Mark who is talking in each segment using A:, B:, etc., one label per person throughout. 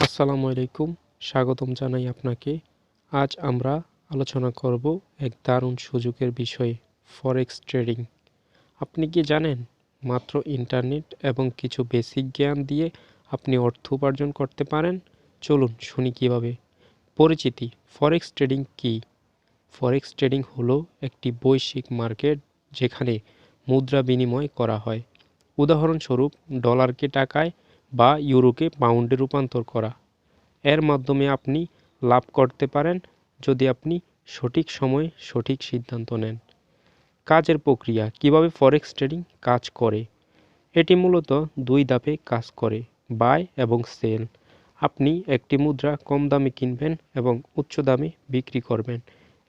A: আসসালামু আলাইকুম, স্বাগতম জানাই আপনাকে। আজ আমরা আলোচনা করব এক দারুণ সুযোগের বিষয়ে, ফরেক্স ট্রেডিং। আপনি কি জানেন, মাত্র ইন্টারনেট এবং কিছু বেসিক জ্ঞান দিয়ে আপনি অর্থ উপার্জন করতে পারেন? চলুন শুনি কিভাবে। পরিচিতি: ফরেক্স ট্রেডিং কী? ফরেক্স ট্রেডিং হলো একটি বৈশ্বিক মার্কেট যেখানে মুদ্রা বিনিময় করা হয়। উদাহরণস্বরূপ, ডলারকে টাকায় বা ইউরোকে পাউন্ডে রূপান্তর করা। এর মাধ্যমে আপনি লাভ করতে পারেন যদি আপনি সঠিক সময়ে সঠিক সিদ্ধান্ত নেন। কাজের প্রক্রিয়া: কিভাবে ফরেক্স ট্রেডিং কাজ করে? এটি মূলত দুই ধাপে কাজ করে: বাই এবং সেল। আপনি একটি মুদ্রা কম দামে কিনবেন এবং উচ্চ দামে বিক্রি করবেন।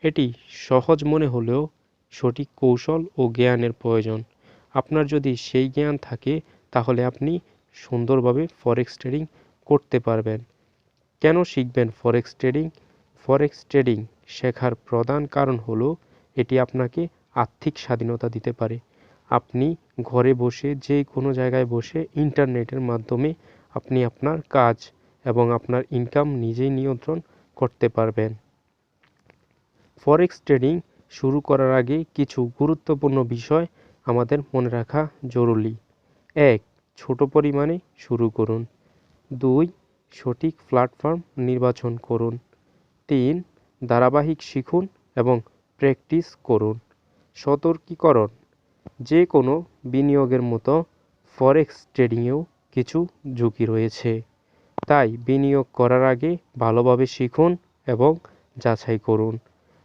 A: এটি সহজ মনে হলেও সঠিক কৌশল ও জ্ঞানের প্রয়োজন। আপনার যদি সেই জ্ঞান থাকে, তাহলে আপনি সুন্দরভাবে ফরেক্স ট্রেডিং করতে পারবেন। কেন শিখবেন ফরেক্স ট্রেডিং? ফরেক্স ট্রেডিং শেখার প্রধান কারণ হলো এটি আপনাকে আর্থিক স্বাধীনতা দিতে পারে। আপনি ঘরে বসে, যে কোনো জায়গায় বসে ইন্টারনেটের মাধ্যমে আপনি আপনার কাজ এবং আপনার ইনকাম নিজেই নিয়ন্ত্রণ করতে পারবেন। ফরেক্স ট্রেডিং শুরু করার আগে কিছু গুরুত্বপূর্ণ বিষয় আমাদের মনে রাখা জরুরি। ১. ছোট পরিমাণে শুরু করুন। ২. সঠিক প্ল্যাটফর্ম নির্বাচন করুন। ৩. ধারাবাহিক শিখুন এবং প্র্যাকটিস করুন। সতর্কীকরণ: যে কোনো বিনিয়োগের মতো ফরেক্স ট্রেডিংয়েও কিছু ঝুঁকি রয়েছে। তাই বিনিয়োগ করার আগে ভালোভাবে শিখুন এবং যাচাই করুন।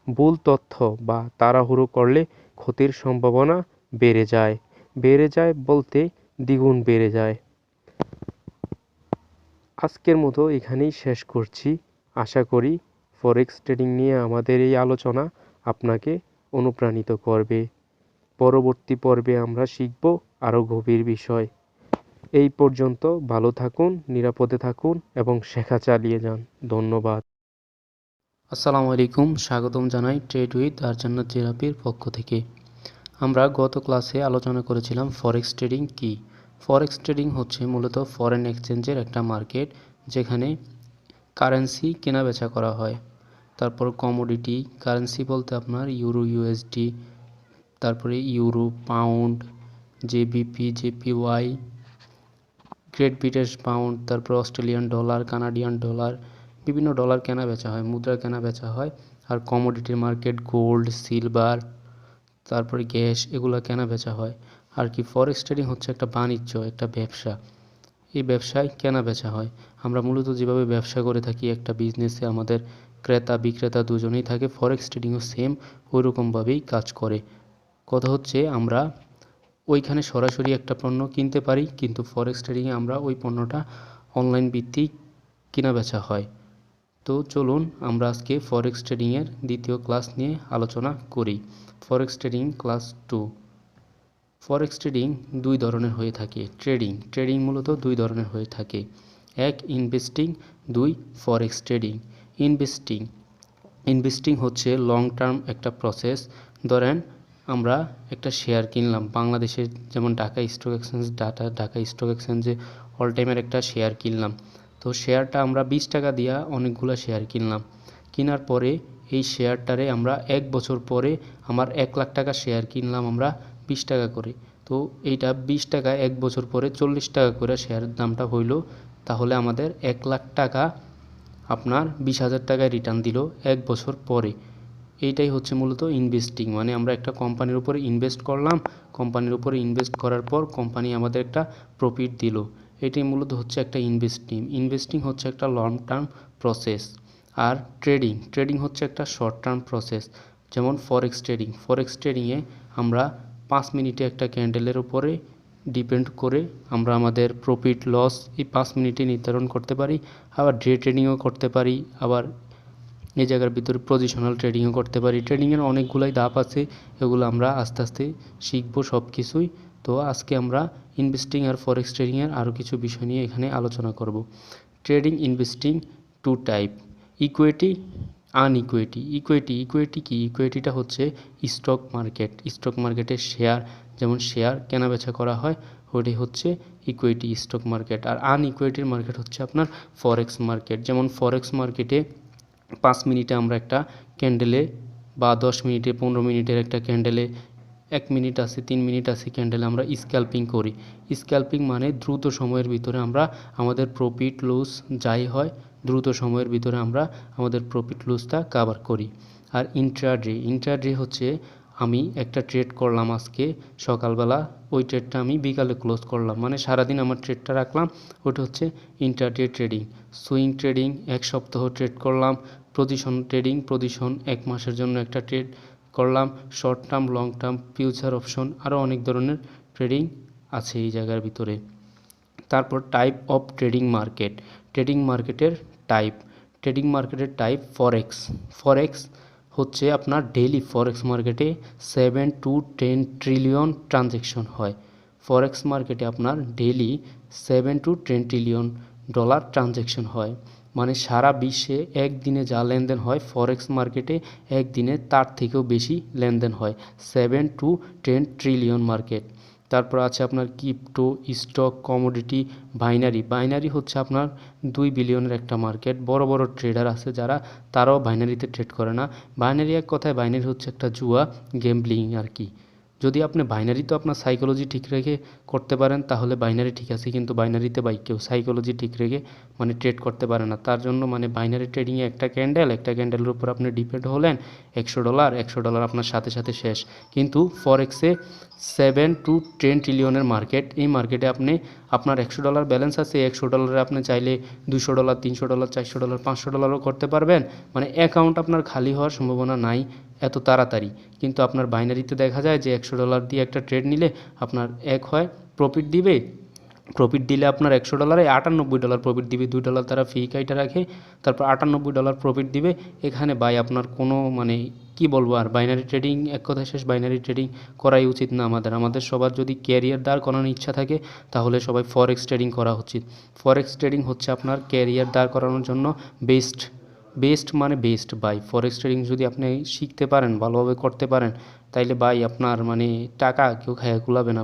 A: ভুল তথ্য বা তাড়াহুড়ো করলে ক্ষতির সম্ভাবনা বেড়ে যায় বলতে দ্বিগুণ বেড়ে যায়। আজকের মতো এখানেই শেষ করছি। আশা করি ফরেক্স ট্রেডিং নিয়ে আমাদের এই আলোচনা আপনাকে অনুপ্রাণিত করবে। পরবর্তী পর্বে আমরা শিখব আরও গভীর বিষয়। এই পর্যন্ত ভালো থাকুন, নিরাপদে থাকুন এবং শেখা চালিয়ে যান। ধন্যবাদ। আসসালামু আলাইকুম, স্বাগতম জানাই ট্রেড উইথ আরজান্নাত জেরাপির পক্ষ থেকে। আমরা গত ক্লাসে আলোচনা করেছিলাম ফরেক্স ট্রেডিং কী। ফরেক্স ট্রেডিং হচ্ছে মূলত ফরেন এক্সচেঞ্জের একটা মার্কেট, যেখানে কারেন্সি কেনাবেচা করা হয়। তারপর কমোডিটি কারেন্সি বলতে আপনার ইউরো, ইউএসডি, তারপরে euro, pound, JBP, JPY, great British pound, তারপর অস্ট্রেলিয়ান ডলার, কানাডিয়ান ডলার, বিভিন্ন ডলার কেনা বেচা হয়, মুদ্রা কেনা বেচা হয়। আর কমোডিটির মার্কেট গোল্ড, সিলভার, তারপরে গ্যাস, এগুলো কেনা বেচা হয়। আর কি ফরেক্স ট্রেডিং হচ্ছে একটা বাণিজ্য, একটা ব্যবসা। এই ব্যবসায় কেনা বেচা হয়। আমরা মূলত যেভাবে ব্যবসা করে থাকি, একটা বিজনেসে আমাদের ক্রেতা বিক্রেতা দুজনেই থাকে, ফরেক্স ট্রেডিংও সেম ওই রকমভাবেই কাজ করে। কথা হচ্ছে, আমরা ওইখানে সরাসরি একটা পণ্য কিনতে পারি, কিন্তু ফরেক্স ট্রেডিংয়ে আমরা ওই পণ্যটা অনলাইন ভিত্তিক কেনা বেচা হয়। তো চলুন আমরা আজকে ফরেক্স ট্রেডিংয়ের দ্বিতীয় ক্লাস নিয়ে আলোচনা করি। Forex trading class 2। Forex trading দুই ধরনের হয়ে থাকে। ট্রেডিং মূলত দুই ধরনের হয়ে থাকে: এক, ইনভেস্টিং; দুই, ফরেক্স ট্রেডিং। ইনভেস্টিং হচ্ছে লং টার্ম একটা প্রসেস। ধরেন আমরা একটা শেয়ার কিনলাম, বাংলাদেশের যেমন ঢাকা স্টক এক্সচেঞ্জে অল টাইমের একটা শেয়ার কিনলাম। তো শেয়ারটা আমরা 20 টাকা দিয়া অনেকগুলো শেয়ার কিনলাম। কেনার পরে এই শেয়ারটারে আমরা 1 বছর পরে আমার 1 লাখ টাকা শেয়ার কিনলাম আমরা 20 টাকা করে। তো এইটা 20 টাকা 1 বছর পরে 40 টাকা করে শেয়ারের দামটা হইল। তাহলে আমাদের 1 লাখ টাকা আপনার 20,000 টাকায় রিটার্ন দিল 1 বছর পরে। এইটাই হচ্ছে মূলত ইনভেস্টিং, মানে আমরা একটা কোম্পানির উপরে ইনভেস্ট করলাম, কোম্পানির উপরে ইনভেস্ট করার পর কোম্পানি আমাদের একটা প্রফিট দিল। এটাই মূলত হচ্ছে একটা ইনভেস্টিং হচ্ছে একটা লং টার্ম প্রসেস। আর ট্রেডিং হচ্ছে একটা শর্ট টার্ম প্রসেস। যেমন ফরেক্স ট্রেডিংয়ে আমরা 5 মিনিটে একটা ক্যান্ডেলের উপরে ডিপেন্ড করে আমরা আমাদের প্রফিট লস এই 5 মিনিটে নির্ধারণ করতে পারি। আবার ডে ট্রেডিংও করতে পারি, আবার এই জায়গার ভিতরে পজিশনাল ট্রেডিংও করতে পারি। ট্রেডিংয়ের অনেকগুলাই ধাপ আছে, এগুলো আমরা আস্তে আস্তে শিখবো সব কিছুই। তো আজকে আমরা ইনভেস্টিং আর ফরেক্স ট্রেডিংয়ের আরও কিছু বিষয় নিয়ে এখানে আলোচনা করব। Trading investing two type: equity, আনইকুইটি। ইকুইটি কি? ইকুইটিটা হচ্ছে স্টক মার্কেটের শেয়ার, যেমন শেয়ার কেনাবেচা করা হয়, ওইটাই হচ্ছে ইকুইটি স্টক মার্কেট। আর আনইকুইটির মার্কেট হচ্ছে আপনার ফরেক্স মার্কেট। যেমন ফরেক্স মার্কেটে 5 মিনিটে আমরা একটা ক্যান্ডেলে বা 10 মিনিটে 15 মিনিটের একটা ক্যান্ডেলে 1 মিনিট আছে 3 মিনিট আছে ক্যান্ডেলে আমরা স্ক্যাল্পিং করি। স্ক্যাল্পিং মানে দ্রুত সময়ের ভিতরে আমরা আমাদের প্রফিট লস যাই হয় দ্রুত সময়ের ভিতরে আমরা আমাদের প্রফিট লসটা কভার করি। আর ইন্ট্রাডে হচ্ছে আমি একটা ট্রেড করলাম আজকে সকালবেলা, ওই ট্রেডটা আমি বিকালে ক্লোজ করলাম, মানে সারাদিন আমার ট্রেডটা রাখলাম, ওটা হচ্ছে ইন্ট্রাডে ট্রেডিং। সুইং ট্রেডিং 1 সপ্তাহ ট্রেড করলাম। পজিশন ট্রেডিং 1 মাসের জন্য একটা ট্রেড করলাম। Short term, long term, future option, আরও অনেক ধরনের ট্রেডিং আছে এই জায়গার ভিতরে। তারপর type of trading market, trading মার্কেটের টাইপ ফরেক্স হচ্ছে আপনার ডেইলি ফরেক্স মার্কেটে 7 to 10 ট্রিলিয়ন ট্রানজ্যাকশন হয়। ফরেক্স মার্কেটে আপনার daily 7 to 10 trillion dollar transaction হয়, মানে সারা বিশ্বে একদিনে যা লেনদেন হয় ফরেক্স মার্কেটে একদিনে তার থেকেও বেশি লেনদেন হয়, 7 to 10 ট্রিলিয়ন মার্কেট। তারপর আছে আপনার ক্রিপ্টো, স্টক, কমোডিটি, বাইনারি হচ্ছে আপনার 2 বিলিয়নের একটা মার্কেট। বড় বড় ট্রেডার আছে যারা, তারাও বাইনারিতে ট্রেড করে না। বাইনারি এক কথায় বাইনারি হচ্ছে একটা জুয়া, গেমব্লিং আর কি। যদি আপনি বাইনারি তো আপনার সাইকোলজি ঠিক রেখে করতে পারেন তাহলে বাইনারি ঠিক আছে, কিন্তু বাইনারিতে কেউ সাইকোলজি ঠিক রেখে মানে ট্রেড করতে পারে না। তার জন্য মানে বাইনারি ট্রেডিংয়ে একটা ক্যান্ডেলের উপর আপনি ডিপেন্ড হলেন, $100 আপনার সাথে সাথে শেষ। কিন্তু ফরেক্সে 7 to 10 ট্রিলিয়নের মার্কেট। এই মার্কেটে আপনি আপনার $100 ব্যালেন্স আছে, $100 আপনি চাইলে $200, $300, $400, $500ও করতে পারবেন, মানে অ্যাকাউন্ট আপনার খালি হওয়ার সম্ভাবনা নাই এত তাড়াতাড়ি। কিন্তু আপনার বাইনারিতে দেখা যায় যে $100 দিয়ে একটা ট্রেড নিলে আপনার প্রফিট দিলে আপনার $100 $98 প্রফিট দিবে, $2 তারা ফি কাইটা রাখে, তারপর $98 প্রফিট দিবে। এখানে আপনার কোনো মানে কি বলবো আর, বাইনারি ট্রেডিং এক কথায় শেষ। বাইনারি ট্রেডিং করাই উচিত না আমাদের সবার। যদি ক্যারিয়ার দাঁড় করানোর ইচ্ছা থাকে তাহলে সবাই ফরেক্স ট্রেডিং করা উচিত। ফরেক্স ট্রেডিং হচ্ছে আপনার ক্যারিয়ার দাঁড় করানোর জন্য বেস্ট বাই। ফরেক্স ট্রেডিং যদি আপনি শিখতে পারেন, ভালোভাবে করতে পারেন, তাইলে আপনার মানে টাকা কেউ খাইয়া কুলাবে না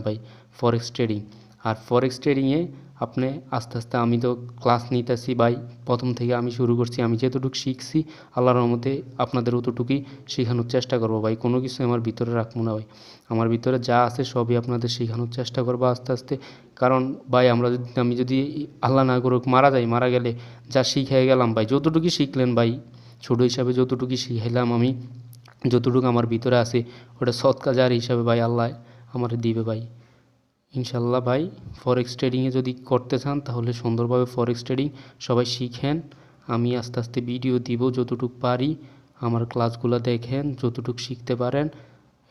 A: ফরেক্স ট্রেডিং। আর ফরেক্স ট্রেডিংয়ে আপনি আস্তে আস্তে, আমি তো ক্লাস নিতেছি প্রথম থেকে আমি শুরু করছি, আমি যেতটুকু শিখছি আল্লাহর রহমতে আপনাদের অতটুকুই শেখানোর চেষ্টা করবো কোনো কিছু আমার ভিতরে রাখবো না আমার ভিতরে যা আছে সবই আপনাদের শেখানোর চেষ্টা করবো আস্তে আস্তে। কারণ আমি যদি আল্লাহ না করুক মারা গেলে যা শিখে গেলাম যতটুকু শিখলেন ছোটো হিসাবে যতটুকু শিখাইলাম আমি, যতটুকু আমার ভিতরে আছে ওটা সৎকা জারি হিসাবে আল্লাহ আমার দিবে ইনশাল্লাহ। ফরেক্স ট্রেডিংয়ে যদি করতে চান তাহলে সুন্দরভাবে ফরেক্স ট্রেডিং সবাই শিখেন। আমি আস্তে আস্তে ভিডিও দিব যতটুকু পারি, আমার ক্লাসগুলো দেখেন, যতটুকু শিখতে পারেন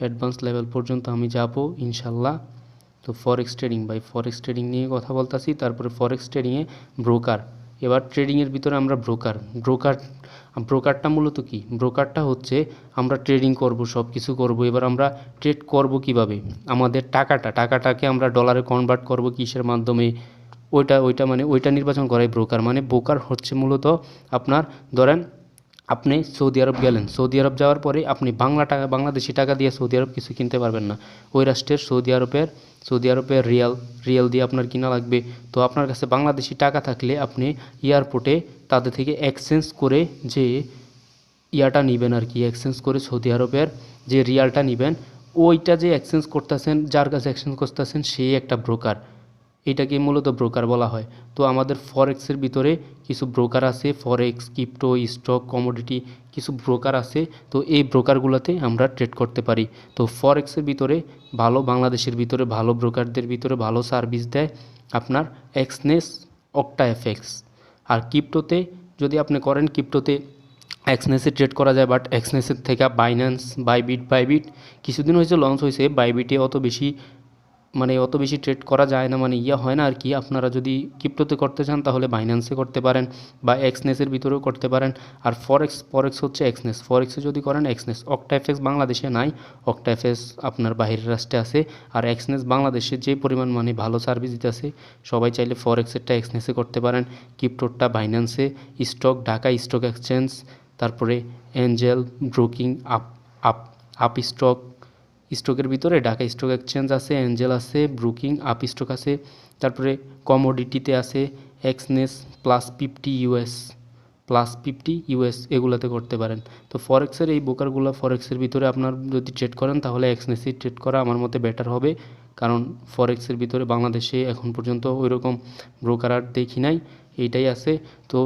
A: অ্যাডভান্স লেভেল পর্যন্ত আমি যাব ইনশাল্লাহ। তো ফরেক্স ফরেক্স ট্রেডিং নিয়ে কথা বলতেছি। তারপরে ফরেক্স ট্রেডিংয়ে ব্রোকার। এবার ট্রেডিংয়ের ভিতরে আমরা ব্রোকারটা মূলত কি? ব্রোকারটা হচ্ছে আমরা ট্রেডিং করব, সব কিছু করব। এবার আমরা ট্রেড করব কিভাবে? আমাদের টাকাটাকে আমরা ডলারে কনভার্ট করব কিসের মাধ্যমে? ওইটা নির্বাচন করাই ব্রোকার। মানে ব্রোকার হচ্ছে মূলত আপনার, ধরেন আপনি সৌদি আরব গেলেন, সৌদি আরব যাওয়ার পরে আপনি বাংলাদেশি টাকা দিয়ে সৌদি আরব কিছু কিনতে পারবেন না। ওই রাষ্ট্রের সৌদি আরবের রিয়াল দিয়ে আপনার কিনা লাগবে। তো আপনার কাছে বাংলাদেশি টাকা থাকলে আপনি এয়ারপোর্টে তাদের থেকে এক্সচেঞ্জ করে যে নেবেন আর কি, এক্সচেঞ্জ করে সৌদি আরবের যে রিয়ালটা নেবেন, ওইটা যে এক্সচেঞ্জ করতেছেন, যার কাছে এক্সচেঞ্জ করতেছেন সেই একটা ব্রোকার। এটাকে মূলত ব্রোকার বলা হয়। তো আমাদের ফরেক্সের ভিতরে কিছু ব্রোকার আছে, ফরেক্স, ক্রিপ্টো, স্টক, কমোডিটি, কিছু ব্রোকার আছে। তো এই ব্রোকারগুলোতে আমরা ট্রেড করতে পারি। তো ফরেক্সের ভিতরে বাংলাদেশের ভিতরে ভালো ব্রোকারদের ভিতরে ভালো সার্ভিস দেয় আপনার এক্সনেস, অক্টাএফএক্স। আর ক্রিপ্টোতে যদি আপনি করেন, ক্রিপ্টোতে এক্সনেসে ট্রেড করা যায়, বাট এক্সনেসের থেকে বাইন্যান্স, বাইবিট কিছুদিন হয়েছে লঞ্চ হয়েছে। বাইবিটে অত বেশি ট্রেড করা যায় না, হয় না আর কি। আপনারা যদি ক্রিপ্টোতে করতে চান তাহলে বাইন্যান্সে করতে পারেন বা এক্সনেসের ভিতরেও করতে পারেন। আর ফরেক্স হচ্ছে এক্সনেস। ফরেক্সে যদি করেন এক্সনেস। অক্টাএফএক্স বাংলাদেশে নাই, অক্টাএফএক্স আপনার বাইরের রাষ্ট্রে আছে। আর এক্সনেস বাংলাদেশে যে পরিমাণ ভালো সার্ভিস দিতেছে, সবাই চাইলে ফরেক্সেরটা এক্সনেসে করতে পারেন, ক্রিপ্টোরটা বাইন্যান্সে, স্টক ঢাকা স্টক এক্সচেঞ্জ, তারপরে এঞ্জেল ব্রোকিং, আপ স্টক,
B: স্টকের ভিতরে ঢাকা স্টক এক্সচেঞ্জ আছে, এঞ্জেল আছে, ব্রুকিং, আপ স্টক আছে, তারপরে কমোডিটিতে আছে এক্সনেস, প্লাস 50 ইউএস এগুলাতে করতে পারেন। তো ফরেক্সের এই ব্রোকারগুলো ফরেক্সের ভিতরে আপনার যদি ট্রেড করেন তাহলে এক্সনেসই ট্রেড করা আমার মতে বেটার হবে, কারণ ফরেক্সের ভিতরে বাংলাদেশে এখন পর্যন্ত ওইরকম ব্রোকার আর দেখি নাই, এইটাই আছে। তো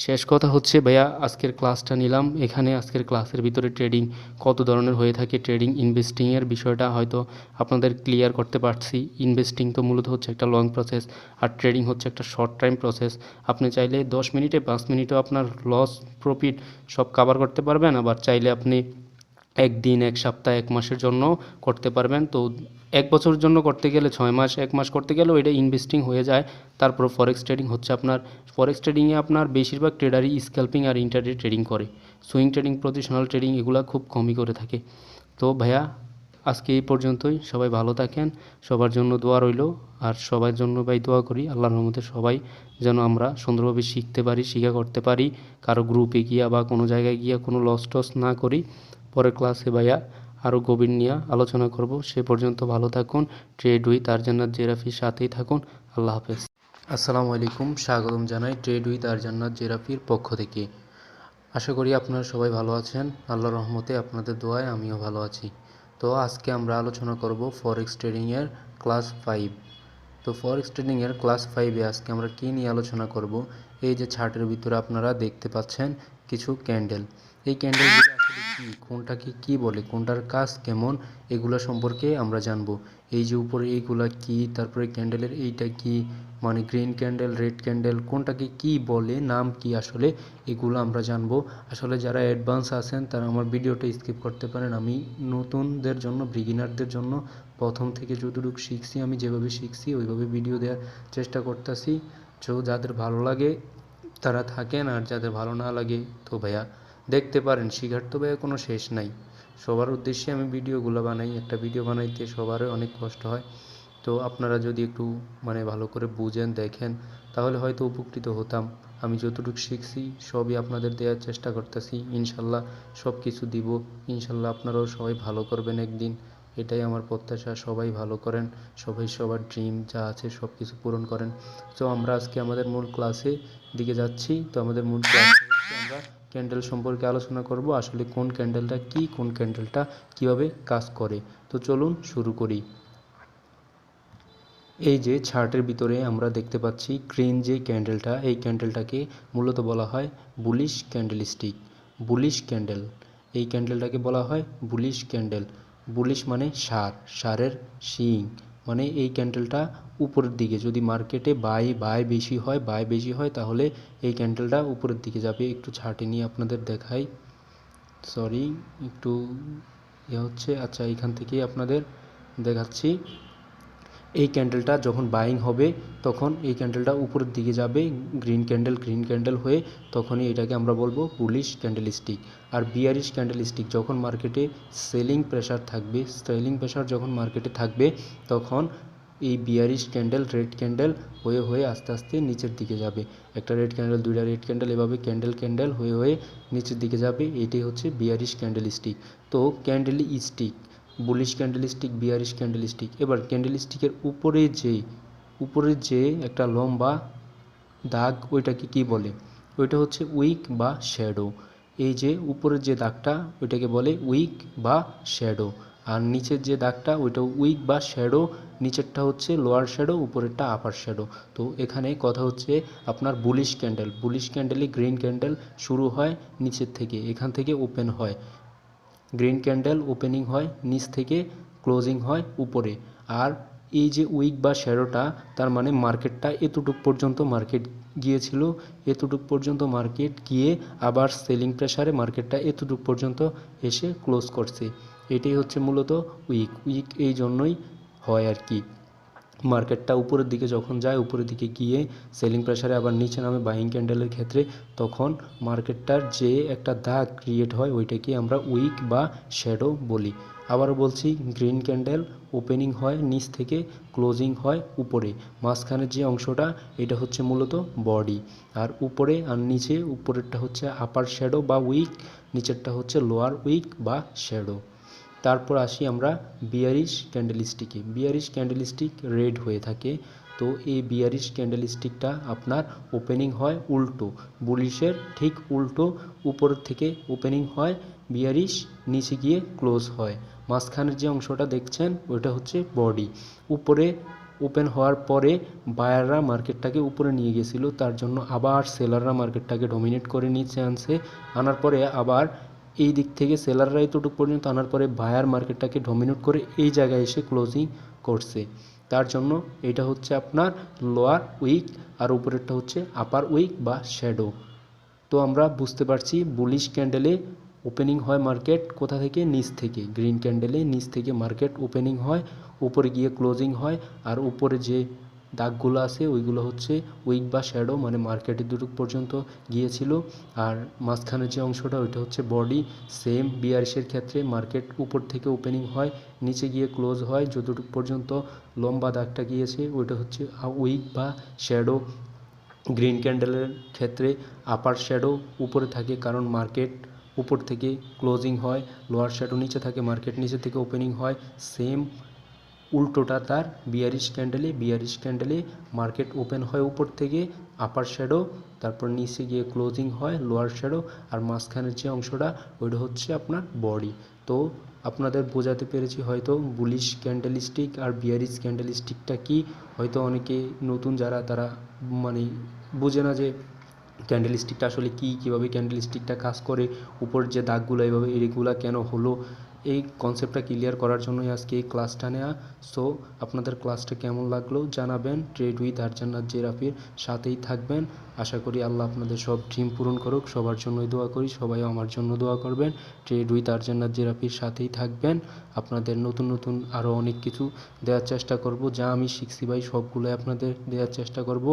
B: শেষ কথা হচ্ছে ভাইয়া, আজকের ক্লাসটা নিলাম এখানে। আজকের ক্লাসের ভিতরে ট্রেডিং কত ধরনের হয়ে থাকে, ট্রেডিং ইনভেস্টিংয়ের বিষয়টা হয়তো আপনাদের ক্লিয়ার করতে পারছি। ইনভেস্টিং তো মূলত হচ্ছে একটা লং প্রসেস, আর ট্রেডিং হচ্ছে একটা শর্ট টাইম প্রসেস। আপনি চাইলে 10 মিনিটে 5 মিনিটেও আপনার লস প্রফিট সব কাভার করতে পারবেন, আবার চাইলে আপনি একদিন, এক সপ্তাহ, এক মাসের জন্য করতে পারবেন। তো 1 বছরের জন্য করতে গেলে, 6 মাস, 1 মাস করতে গেলেও এটা ইনভেস্টিং হয়ে যায়। তারপর ফরেক্স ট্রেডিং হচ্ছে আপনার, ফরেক্স ট্রেডিংয়ে আপনার বেশিরভাগ ট্রেডারই স্ক্যাল্পিং আর ইন্টারডে ট্রেডিং করে। সুইং ট্রেডিং, পজিশনাল ট্রেডিং এগুলো খুব কমই করে থাকে। তো ভাইয়া আজকে এই পর্যন্তই, সবাই ভালো থাকেন, সবার জন্য দোয়া রইল। আর সবার জন্য ভাই দোয়া করি আল্লাহর রহমতে সবাই যেন আমরা সুন্দরভাবে শিখতে পারি, শিক্ষা করতে পারি, কারো গ্রুপে গিয়া বা কোনো জায়গায় গিয়া কোনো লস টস না করি। পরের ক্লাসে ভাইয়া আরও গভীর নিয়ে আলোচনা করব। সে পর্যন্ত ভালো থাকুন। ট্রেড উইথ আরজান্নাত জেরাফির সাথেই থাকুন। আল্লাহ হাফেজ। আসসালামু আলাইকুম, স্বাগতম জানাই ট্রেড উইথ আরজান্নাত জেরাফির পক্ষ থেকে। আশা করি আপনারা সবাই ভালো আছেন, আল্লাহর রহমতে আপনাদের দোয়ায় আমিও ভালো আছি। তো আজকে আমরা আলোচনা করব ফরেক্স ট্রেডিংয়ের ক্লাস 5। তো ফরেক্স ট্রেডিংয়ের ক্লাস 5-এ আজকে আমরা কী নিয়ে আলোচনা করব, এই যে চার্টের ভিতরে আপনারা দেখতে পাচ্ছেন কিছু ক্যান্ডেল। এই ক্যান্ডেলগুলো আসলে কী, কোনটাকে কী বলে, কোনটার কাজ কেমন, এগুলো সম্পর্কে আমরা জানব। এই যে উপরে এইগুলা কী, তারপরে ক্যান্ডেলের এইটা কী, মানে গ্রিন ক্যান্ডেল, রেড ক্যান্ডেল, কোনটাকে কী বলে, নাম কী আসলে, এগুলো আমরা জানবো। আসলে যারা অ্যাডভান্স আছেন তারা আমার ভিডিওটা স্কিপ করতে পারেন। আমি নতুনদের জন্য, বিগিনারদের জন্য প্রথম থেকে যতটুকু শিখছি, আমি যেভাবে শিখছি ওইভাবে ভিডিও দেওয়ার চেষ্টা করতেছি। তো যাদের ভালো লাগে তারা থাকেন, আর যাদের ভালো না লাগে তো ভাইয়া দেখতে পারেন। শিখার তো ভাইয়া কোনো শেষ নাই। সবার উদ্দেশ্যে আমি ভিডিওগুলো বানাই, একটা ভিডিও বানাইতে সবারই অনেক কষ্ট হয়। তো আপনারা যদি একটু ভালো করে বুঝেন, দেখেন, তাহলে হয়তো উপকৃত হতাম। আমি যতটুকু শিখছি সবই আপনাদের দেওয়ার চেষ্টা করতেছি। ইনশাল্লাহ সব কিছু দিব। ইনশাল্লাহ আপনারাও সবাই ভালো করবেন একদিন, এটাই আমার প্রত্যাশা। সবাই ভালো করেন, সবাই সবার ড্রিম যা আছে সব কিছু পূরণ করেন। তো আমরা আজকে আমাদের মূল ক্লাসে দিকে যাচ্ছি। তো আমাদের মূল ক্লাসে আমরা ক্যান্ডেল সম্পর্কে আলোচনা করব, আসলে কোন ক্যান্ডেলটা কি, কোন ক্যান্ডেলটা কিভাবে কাজ করে। তো চলুন শুরু করি। এই যে চার্টের ভিতরে আমরা দেখতে পাচ্ছি গ্রিন যে ক্যান্ডেলটা, এই ক্যান্ডেলটাকে মূলত বলা হয় বুলিশ ক্যান্ডেলস্টিক। বুলিশ ক্যান্ডেল, এই ক্যান্ডেলটাকে বলা হয় বুলিশ ক্যান্ডেল। বুলিশ মানে ষাঁড়ের শিং, মানে এই ক্যান্ডেলটা উপরের দিকে, যদি মার্কেটে বাই বেশি হয় তাহলে এই ক্যান্ডেলটা উপরের দিকে যাবে। একটু চার্টে নিয়ে আপনাদের দেখাই, সরি একটু হচ্ছে, আচ্ছা এখান থেকেই আপনাদের দেখাচ্ছি। এই ক্যান্ডেলটা যখন বাইং হবে তখন এই ক্যান্ডেলটা উপরের দিকে যাবে, গ্রিন ক্যান্ডেল হয়ে, তখনই এটাকে আমরা বলবো বুলিশ ক্যান্ডেলস্টিক। আর বিয়ারিশ ক্যান্ডেলস্টিক, যখন মার্কেটে সেলিং প্রেশার যখন মার্কেটে থাকবে তখন এই বিয়ারিশ ক্যান্ডেল, রেড ক্যান্ডেল হয়ে আস্তে আস্তে নিচের দিকে যাবে। একটা রেড ক্যান্ডেল, দুইটা রেড ক্যান্ডেল, এভাবে ক্যান্ডেল হয়ে নিচের দিকে যাবে। এটাই হচ্ছে বিয়ারিশ ক্যান্ডেলস্টিক। তো candle stick, bullish candlestick, bearish candlestick. এবার ক্যান্ডেলস্টিকের উপরে যে একটা লম্বা দাগ, ওইটাকে কি বলে, ওইটা হচ্ছে উইক বা শ্যাডো। এই যে উপরের যে দাগটা ওইটাকে বলে উইক বা শ্যাডো, আর নিচের যে দাগটা ওইটা উইক বা শ্যাডো, নিচেরটা হচ্ছে লোয়ার শ্যাডো, উপরেরটা আপার শ্যাডো। তো এখানে কথা হচ্ছে আপনার বুলিশ ক্যান্ডেলে গ্রিন ক্যান্ডেল শুরু হয় নিচের থেকে, এখান থেকে ওপেন হয়। গ্রিন ক্যান্ডেল ওপেনিং হয় নিচ থেকে, ক্লোজিং হয় উপরে। আর এই যে উইক বা শ্যাডোটা, তার মানে মার্কেটটা এতটুক পর্যন্ত মার্কেট গিয়েছিল, এতটুক পর্যন্ত মার্কেট গিয়ে আবার সেলিং প্রেশারে মার্কেটটা এতটুক পর্যন্ত এসে ক্লোজ করছে। এটাই হচ্ছে মূলত উইক এই জন্যই হয় আর কি। মার্কেটটা উপরের দিকে যখন যায়, উপরের দিকে গিয়ে সেলিং প্রেশারে আবার নিচে নামে বাইং ক্যান্ডেলের ক্ষেত্রে, তখন মার্কেটটার যে একটা দাগ ক্রিয়েট হয় ওইটাকে আমরা উইক বা শ্যাডো বলি। আবারও বলছি, গ্রিন ক্যান্ডেল ওপেনিং হয় নিচ থেকে, ক্লোজিং হয় উপরে, মাঝখানের যে অংশটা এটা হচ্ছে মূলত বডি। আর উপরে আর নিচে, উপরেরটা হচ্ছে আপার শ্যাডো বা উইক, নিচেরটা হচ্ছে লোয়ার উইক বা শ্যাডো। তারপর আসি আমরা বিয়ারিশ ক্যান্ডেলস্টিকে। বিয়ারিশ ক্যান্ডেলস্টিক রেড হয়ে থাকে, তো এই বিয়ারিশ ক্যান্ডেলস্টিকটা আপনার ওপেনিং হয় উল্টো, বুলিশের ঠিক উল্টো, উপর থেকে ওপেনিং হয় বিয়ারিশ, নিচে গিয়ে ক্লোজ হয়। মাঝখানের যে অংশটা দেখছেন ওইটা হচ্ছে বডি। উপরে ওপেন হওয়ার পরে বায়াররা মার্কেটটাকে উপরে নিয়ে গেছিল, তার জন্য আবার সেলাররা মার্কেটটাকে ডমিনেট করে নিচে আনছে, আনার পরে আবার এই দিক থেকে সেলাররা এতটুকু পর্যন্ত আনার পরে বায়ার মার্কেটটাকে ডমিনেট করে এই জায়গায় এসে ক্লোজিং করছে। তার জন্য এটা হচ্ছে আপনার লোয়ার উইক, আর উপরেরটা হচ্ছে আপার উইক বা শ্যাডো। তো আমরা বুঝতে পারছি বুলিশ ক্যান্ডেলে ওপেনিং হয় মার্কেট কোথা থেকে, নিচ থেকে। গ্রিন ক্যান্ডেলে নিচ থেকে মার্কেট ওপেনিং হয়, উপরে গিয়ে ক্লোজিং হয়, আর উপরে যে দাগগুলো আছে ওইগুলো হচ্ছে উইক বা শ্যাডো, মানে মার্কেটের দুটুক পর্যন্ত গিয়েছিল। আর মাঝখানের যে অংশটা ওইটা হচ্ছে বডি। সেম বিয়ারিশের ক্ষেত্রে মার্কেট উপর থেকে ওপেনিং হয়, নিচে গিয়ে ক্লোজ হয়, যতটুকু পর্যন্ত লম্বা দাগটা গিয়েছে ওইটা হচ্ছে উইক বা শ্যাডো। গ্রিন ক্যান্ডেলের ক্ষেত্রে আপার শ্যাডো উপরে থাকে, কারণ মার্কেট উপর থেকে ক্লোজিং হয়, লোয়ার শ্যাডো নিচে থাকে, মার্কেট নিচে থেকে ওপেনিং হয়। সেম উল্টোটা তার বিয়ারিশ ক্যান্ডেলে। বিয়ারিশ ক্যান্ডেলে মার্কেট ওপেন হয় উপর থেকে, আপার শ্যাডো, তারপর নিচে গিয়ে ক্লোজিং হয় লোয়ার শ্যাডো, আর মাঝখানের যে অংশটা ওইটা হচ্ছে আপনার বডি। তো আপনাদের বোঝাতে পেরেছি হয়তো বুলিশ ক্যান্ডেলস্টিক আর বিয়ারিশ ক্যান্ডেলস্টিকটা কি। হয়তো অনেকে নতুন যারা, তারা মানে বোঝে না যে ক্যান্ডেলস্টিকটা আসলে কী, কীভাবে ক্যান্ডেলস্টিকটা কাজ করে, উপর যে দাগগুলো এইভাবে এগুলো কেন হলো, এই কনসেপ্টটা ক্লিয়ার করার জন্যই আজকে এই ক্লাসটা নেওয়া। সো আপনাদের ক্লাসটা কেমন লাগলো জানাবেন। ট্রেড উইথ আরজান্নাত জেরাফির সাথেই থাকবেন। আশা করি আল্লাহ আপনাদের সব ড্রিম পূরণ করুক, সবার জন্যই দোয়া করি, সবাই আমার জন্য দোয়া করবেন। ট্রেড উইথ আরজান্নাত জেরাফির সাথেই থাকবেন। আপনাদের নতুন নতুন আরও অনেক কিছু দেওয়ার চেষ্টা করব, যা আমি শিখছি ভাই সবগুলোই আপনাদের দেওয়ার চেষ্টা করব।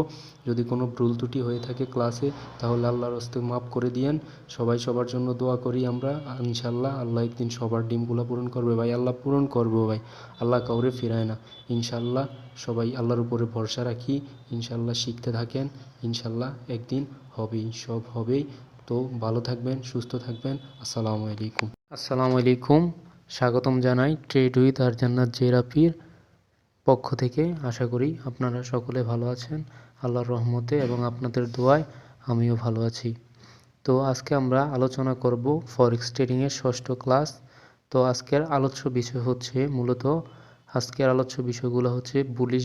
B: যদি কোনো ভুল ত্রুটি হয়ে থাকে ক্লাসে তাহলে আল্লাহর হস্তে মাফ করে দিয়েন। সবাই সবার জন্য দোয়া করি আমরা, ইনশাল্লাহ আল্লাহ একদিন সবার ডিমগুলো পূরণ করবে ভাই, আল্লাহ পূরণ করবো ভাই, আল্লাহ কাউরে ফিরায় না। ইনশাল্লাহ সবাই আল্লাহর উপরে ভরসা রাখি, ইনশাল্লাহ শিখতে থাকেন, ইনশাল্লাহ একদিন হবেই, সব হবেই। তো ভালো থাকবেন, সুস্থ থাকবেন। আসসালামু আলাইকুম। আসসালামু আলাইকুম, স্বাগতম জানাই ট্রেড উইথ আরজান্নাত জেরাপির পক্ষ থেকে। আশা করি আপনারা সকলে ভালো আছেন আল্লাহর রহমতে, এবং আপনাদের দোয়ায় আমিও ভালো আছি। তো আজকে আমরা আলোচনা করব ফরেক্স ট্রেডিংয়ের ষষ্ঠ ক্লাস। তো আজকের আলোচ্য বিষয় হচ্ছে মূলত, আজকের আলোচ্য বিষয়গুলো হচ্ছে bullish,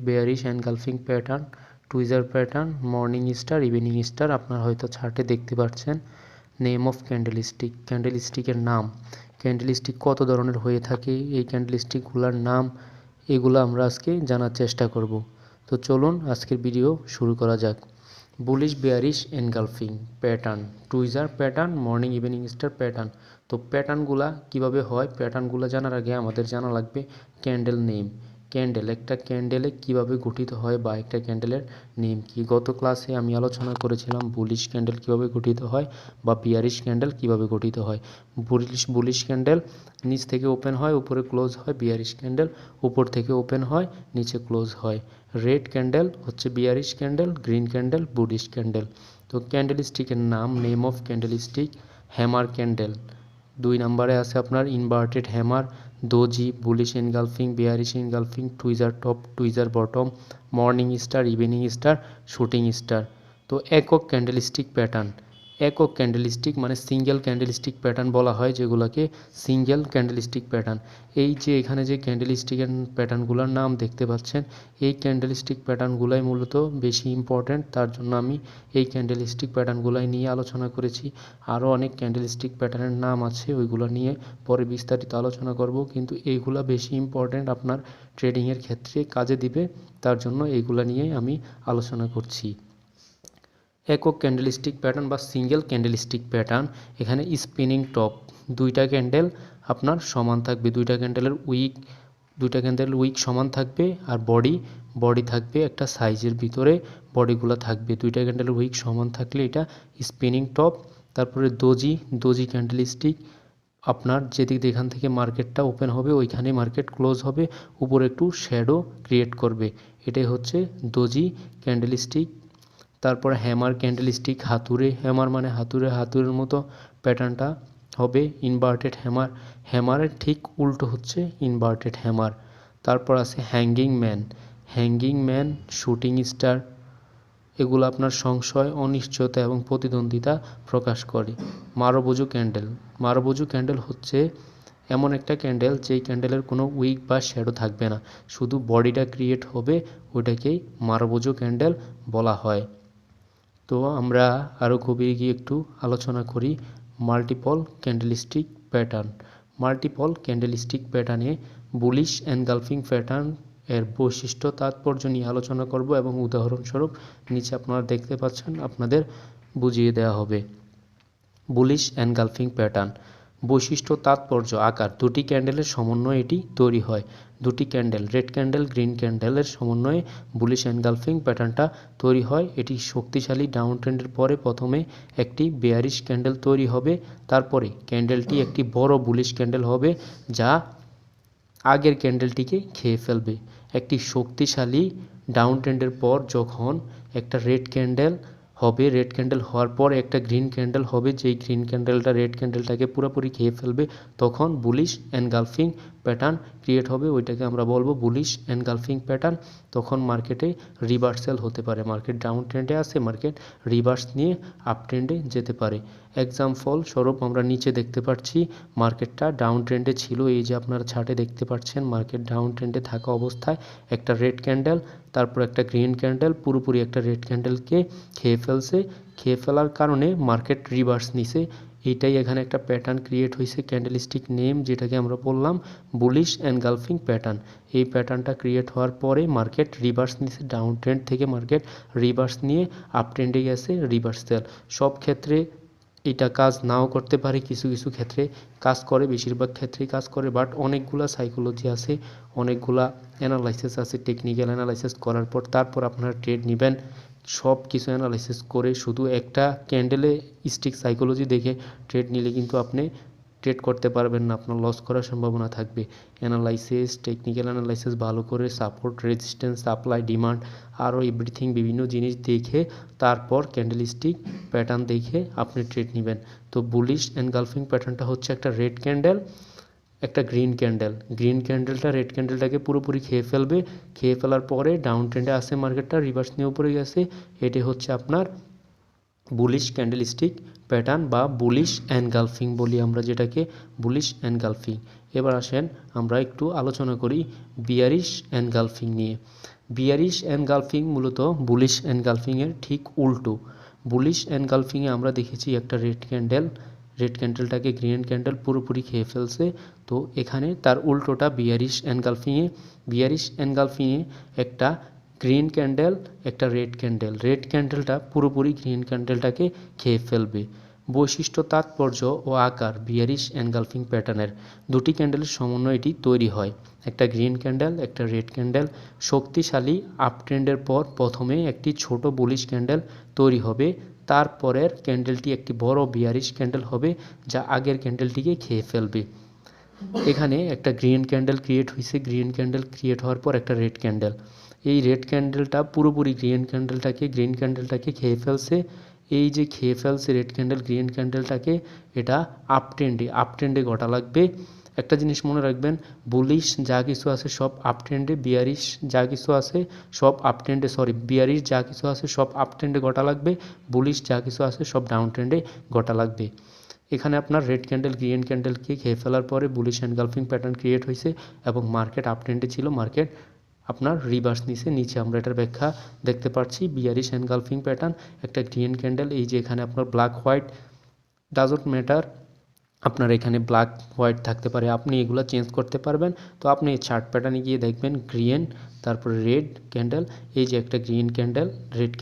B: bearish engulfing pattern, tweezer pattern, morning star, evening star. আপনারা হয়তো চার্টে দেখতে পাচ্ছেন। নেম অফ ক্যান্ডেলস্টিক, ক্যান্ডেলস্টিকের নাম, ক্যান্ডেলস্টিক কত ধরনের হয়ে থাকে, এই ক্যান্ডেলস্টিকগুলোর নাম, এগুলো আমরা আজকে জানার চেষ্টা করব। তো চলুন আজকের ভিডিও শুরু করা যাক। Bullish, bearish engulfing pattern, tweezer pattern, morning evening star pattern. তো প্যাটার্নগুলা কিভাবে হয়, প্যাটার্নগুলো জানার আগে আমাদের জানা লাগবে ক্যান্ডেল নেম। ক্যান্ডেল, একটা ক্যান্ডেলে কিভাবে গঠিত হয় বা একটা ক্যান্ডেলের নেম কি। গত ক্লাসে আমি আলোচনা করেছিলাম বুলিশ ক্যান্ডেল কিভাবে গঠিত হয় বা বিয়ারিশ ক্যান্ডেল কিভাবে গঠিত হয়। বুলিশ ক্যান্ডেল নিচ থেকে ওপেন হয়, উপরে ক্লোজ হয়। বিয়ারিশ ক্যান্ডেল উপর থেকে ওপেন হয়, নিচে ক্লোজ হয়। রেড ক্যান্ডেল হচ্ছে bearish candle, green candle bullish candle. তো ক্যান্ডেলস্টিকের নাম, name of candlestick, hammer candle. 2 নম্বরে আছে আপনার inverted hammer, doji, bullish engulfing, bearish engulfing, tweezer top, tweezer bottom, morning star, evening star, shooting star. তো একক candlestick pattern, একক candlestick মানে single candlestick pattern বলা হয় যেগুলোকে সিঙ্গেল ক্যান্ডেলস্টিক প্যাটার্ন। এই যে এখানে যে ক্যান্ডেলস্টিকের প্যাটার্নগুলোর নাম দেখতে পাচ্ছেন, এই ক্যান্ডেলস্টিক প্যাটার্নগুলাই মূলত বেশি ইম্পর্ট্যান্ট, তার জন্য আমি এই ক্যান্ডেলস্টিক প্যাটার্নগুলাই নিয়ে আলোচনা করেছি। আরও অনেক ক্যান্ডেলস্টিক প্যাটার্নের নাম আছে, ওইগুলো নিয়ে পরে বিস্তারিত আলোচনা করব, কিন্তু এইগুলা বেশি ইম্পর্ট্যান্ট, আপনার ট্রেডিংয়ের ক্ষেত্রে কাজে দিবে, তার জন্য এইগুলা নিয়ে আমি আলোচনা করছি। একক ক্যান্ডেলস্টিক প্যাটার্ন বা সিঙ্গেল ক্যান্ডেলস্টিক প্যাটার্ন, এখানে স্পিনিং টপ, দুইটা ক্যান্ডেল আপনার সমান থাকবে, দুইটা ক্যান্ডেল উইক সমান থাকবে, আর বডি থাকবে একটা সাইজের ভিতরে, বডিগুলো থাকবে। দুইটা ক্যান্ডেল উইক সমান থাকলে এটা স্পিনিং টপ। তারপরে দোজি ক্যান্ডেলস্টিক, আপনার যেদিক যেখান থেকে মার্কেটটা ওপেন হবে ওইখানে মার্কেট ক্লোজ হবে, উপরে একটু শ্যাডো ক্রিয়েট করবে, এটাই হচ্ছে দোজি ক্যান্ডেলস্টিক। তারপর হ্যামার ক্যান্ডেলস্টিক, হাতুড়ে, হ্যামার মানে হাতুড়ের মতো প্যাটার্নটা হবে ইনভার্টেড হ্যামার, হ্যামারের ঠিক উল্টো হচ্ছে ইনভার্টেড হ্যামার। তারপর আছে hanging man, hanging man, shooting star, এগুলো আপনার সংশয়, অনিশ্চয়তা এবং প্রতিদ্বন্দ্বিতা প্রকাশ করে। মারবুজু ক্যান্ডেল, মারবুজু ক্যান্ডেল হচ্ছে এমন একটা ক্যান্ডেল যেই ক্যান্ডেলের কোনো উইক বা শ্যাডো থাকবে না, শুধু বডিটা ক্রিয়েট হবে, ওইটাকেই মারবুজু ক্যান্ডেল বলা হয়। তো আমরা আরও গভীরে গিয়ে একটু আলোচনা করি multiple candlestick pattern. Multiple candlestick প্যাটার্নে বুলিশ এনগালফিং প্যাটার্ন এর বৈশিষ্ট্য তাৎপর্য নিয়ে আলোচনা করব এবং উদাহরণস্বরূপ নিচে আপনারা দেখতে পাচ্ছেন আপনাদের বুঝিয়ে দেওয়া হবে। বুলিশ এনগালফিং প্যাটার্ন বৈশিষ্ট্য, তাৎপর্য, আকার, দুটি ক্যান্ডেলের সমন্বয়ে এটি তৈরি হয়। দুটি ক্যান্ডেল, রেড ক্যান্ডেল গ্রিন ক্যান্ডেলের সমন্বয়ে বুলিশ এনগালফিং প্যাটার্নটা তৈরি হয়। এটি শক্তিশালী ডাউন ট্রেন্ডের পরে প্রথমে একটি বেয়ারিশ ক্যান্ডেল তৈরি হবে, তারপরে ক্যান্ডেলটি একটি বড় বুলিশ ক্যান্ডেল হবে যা আগের ক্যান্ডেলটিকে খেয়ে ফেলবে। একটি শক্তিশালী ডাউন ট্রেন্ডের পর যখন একটা রেড ক্যান্ডেল হবে, রেড ক্যান্ডেল হওয়ার পর একটা গ্রিন ক্যান্ডেল হবে, যেই গ্রিন ক্যান্ডেলটা রেড ক্যান্ডেলটাকে পুরোপুরি খেয়ে ফেলবে, তখন বুলিশ এনগালফিং প্যাটার্ন ক্রিয়েট হবে, ওইটাকে আমরা বলবো বুলিশ এনগালফিং প্যাটার্ন। তখন মার্কেটে রিভার্সাল হতে পারে, মার্কেট ডাউন ট্রেন্ডে আছে, মার্কেট রিভার্স নিয়ে আপ ট্রেন্ডে যেতে পারে। এক্সাম্পল স্বরূপ আমরা নিচে দেখতে পাচ্ছি মার্কেটটা ডাউন ট্রেন্ডে ছিল, এই যে আপনারা চার্টে দেখতে পাচ্ছেন মার্কেট ডাউন ট্রেন্ডে থাকা অবস্থায় একটা রেড ক্যান্ডেল, তারপর একটা গ্রিন ক্যান্ডেল পুরোপুরি একটা রেড ক্যান্ডেলকে খেয়ে ফেলছে, খেয়ে ফেলার কারণে মার্কেট রিভার্স নিছে। এইটাই এখানে একটা প্যাটার্ন ক্রিয়েট হয়েছে, ক্যান্ডেলস্টিক নেম যেটাকে আমরা বললাম বুলিশ এনগালফিং প্যাটার্ন। এই প্যাটার্নটা ক্রিয়েট হওয়ার পরে মার্কেট রিভার্স নিছে, ডাউন ট্রেন্ড থেকে মার্কেট রিভার্স নিয়ে আপ ট্রেন্ডে গেছে, রিভার্সাল। সব ক্ষেত্রে এটা কাজ নাও করতে পারে, কিছু কিছু ক্ষেত্রে কাজ করে, বেশিরভাগ ক্ষেত্রেই কাজ করে, বাট অনেকগুলা সাইকোলজি আছে, অনেকগুলা অ্যানালাইসিস আছে, টেকনিক্যাল অ্যানালাইসিস করার পর তারপর আপনারা ট্রেড নেবেন। সব কিছু অ্যানালাইসিস করে শুধু একটা ক্যান্ডেলে স্টিক সাইকোলজি দেখে ট্রেড নিলে কিন্তু আপনি ট্রেড করতে পারবেন না, আপনার লস করার সম্ভাবনা থাকবে। অ্যানালাইসিস, টেকনিক্যাল অ্যানালাইসিস ভালো করে, সাপোর্ট, রেজিস্ট্যান্স, সাপ্লাই, ডিমান্ড, আরও এভরিথিং বিভিন্ন জিনিস দেখে তারপর ক্যান্ডেলস্টিক প্যাটার্ন দেখে আপনি ট্রেড নেবেন। তো বুলিশ এনগালফিং প্যাটার্নটা হচ্ছে একটা রেড ক্যান্ডেল, একটা গ্রিন ক্যান্ডেল, গ্রিন ক্যান্ডেলটা রেড ক্যান্ডেলটাকে পুরোপুরি খেয়ে ফেলবে, খেয়ে ফেলার পরে ডাউন ট্রেন্ডে আসে, মার্কেটটা রিভার্স নিয়ে উপরে গেছে, এটি হচ্ছে আপনার বুলিশ ক্যান্ডেলস্টিক প্যাটার্ন বা বুলিশ এনগালফিং বলি আমরা যেটাকে, বুলিশ এনগালফিং। এবার আসেন আমরা একটু আলোচনা করি বিয়ারিশ এনগালফিং নিয়ে। বিয়ারিশ এনগালফিং মূলত বুলিশ এনগালফিংয়ের ঠিক উল্টো। বুলিশ এনগালফিংয়ে আমরা দেখেছি একটা রেড ক্যান্ডেল, রেড ক্যান্ডেলটাকে গ্রিন ক্যান্ডেল পুরোপুরি খেয়ে ফেলছে, তো এখানে তার উল্টোটা বিয়ারিশ এনগালফিংয়ে। বিয়ারিশ এনগালফিংয়ে একটা গ্রিন ক্যান্ডেল, একটা রেড ক্যান্ডেল, রেড ক্যান্ডেলটা পুরোপুরি গ্রিন ক্যান্ডেলটাকে খেয়ে ফেলবে। বৈশিষ্ট্য, তাৎপর্য ও আকার বিয়ারিশ এনগালফিং প্যাটার্নের দুটি ক্যান্ডেলের সমন্বয়ে এটি তৈরি হয়। একটা গ্রিন ক্যান্ডেল, একটা রেড ক্যান্ডেল, শক্তিশালী আপ ট্রেন্ডের পর প্রথমে একটি ছোট বুলিশ ক্যান্ডেল তৈরি হবে, তারপরের ক্যান্ডেলটি একটি বড় বিয়ারিশ ক্যান্ডেল হবে যা আগের ক্যান্ডেলটিকে খেয়ে ফেলবে। এখানে একটা গ্রিন ক্যান্ডেল ক্রিয়েট হয়েছে, গ্রিন ক্যান্ডেল ক্রিয়েট হওয়ার পর একটা রেড ক্যান্ডেল, এই রেড ক্যান্ডেলটা পুরোপুরি গ্রিন ক্যান্ডেলটাকে খেয়ে ফেলছে। এই যে খেয়ে ফেলছে রেড ক্যান্ডেল গ্রিন ক্যান্ডেলটাকে, এটা আপ ট্রেন্ডে ঘটা লাগবে। একটা জিনিস মনে রাখবেন, বুলিশ যা কিছু আছে সব আপ ট্রেন্ডে, বিয়ারিশ যা কিছু আছে সব আপ ট্রেন্ডে, বিয়ারিশ যা কিছু আছে সব আপ ট্রেন্ডে ঘটা লাগবে, বুলিশ যা কিছু আছে সব ডাউন ট্রেন্ডে ঘটা লাগবে। এখানে আপনার রেড ক্যান্ডেল গ্রিন ক্যান্ডেলকে খেয়ে ফেলার পরে বুলিশ এনগালফিং প্যাটার্ন ক্রিয়েট হয়েছে এবং মার্কেট আপ ট্রেন্ডে ছিল, মার্কেট আপনার রিভার্স নিচে আমরা এটার ব্যাখ্যা দেখতে পাচ্ছি। বিয়ারিশ এনগালফিং প্যাটার্ন, একটা গ্রিন ক্যান্ডেল, এই যে এখানে আপনার ব্ল্যাক হোয়াইট ডাজন্ট ম্যাটার, আপনার এখানে ব্ল্যাক হোয়াইট থাকতে পারে, আপনি এগুলো চেঞ্জ করতে পারবেন। তো আপনি এই চার্ট প্যাটার্নে গিয়ে দেখবেন গ্রিন, তারপরে রেড ক্যান্ডেল, এই যে একটা গ্রিন ক্যান্ডেল, রেড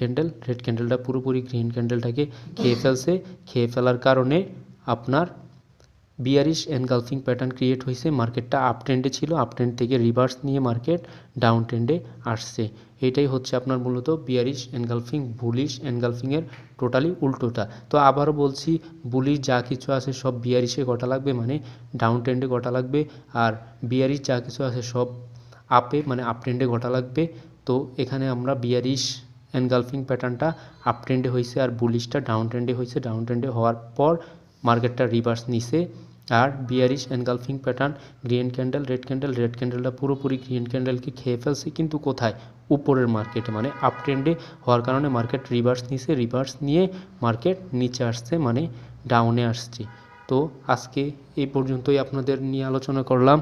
B: ক্যান্ডেলটা পুরোপুরি গ্রিন ক্যান্ডেলটাকে খেয়ে ফেলছে, খেয়ে ফেলার কারণে আপনার বিয়ারিশ এনগালফিং প্যাটার্ন ক্রিয়েট হয়েছে, মার্কেটটা আপ ট্রেন্ডে ছিল, আপ ট্রেন্ড থেকে রিভার্স নিয়ে মার্কেট ডাউন ট্রেন্ডে আসছে। এটাই হচ্ছে আপনার মূলত বিয়ারিশ এনগালফিং। বুলিশ এনগালফিংয়ের টোটালি উল্টোটা। তো আবারও বলছি, বুলিশ যা কিছু আছে সব বিয়ারিশে ঘটা লাগবে, মানে ডাউন ট্রেন্ডে ঘটা লাগবে, আর বিয়ারিশ যা কিছু আছে সব আপে মানে আপ ট্রেন্ডে ঘটা লাগবে। তো এখানে আমরা বিয়ারিশ এনগালফিং প্যাটার্নটা আপ ট্রেন্ডে হয়েছে আর বুলিশটা ডাউন ট্রেন্ডে হয়েছে, ডাউন ট্রেন্ডে হওয়ার পর মার্কেটটা রিভার্স নিছে। আর bearish engulfing pattern, green candle, red ক্যান্ডেলটা পুরোপুরি গ্রিন ক্যান্ডেলকে খেয়ে ফেলছে, কিন্তু কোথায়? উপরের মার্কেটে, মানে আপ ট্রেন্ডে হওয়ার কারণে মার্কেট রিভার্স নিছে, রিভার্স নিয়ে মার্কেট নিচে আসছে, মানে ডাউনে আসছে। তো আজকে এই পর্যন্তই আপনাদের নিয়ে আলোচনা করলাম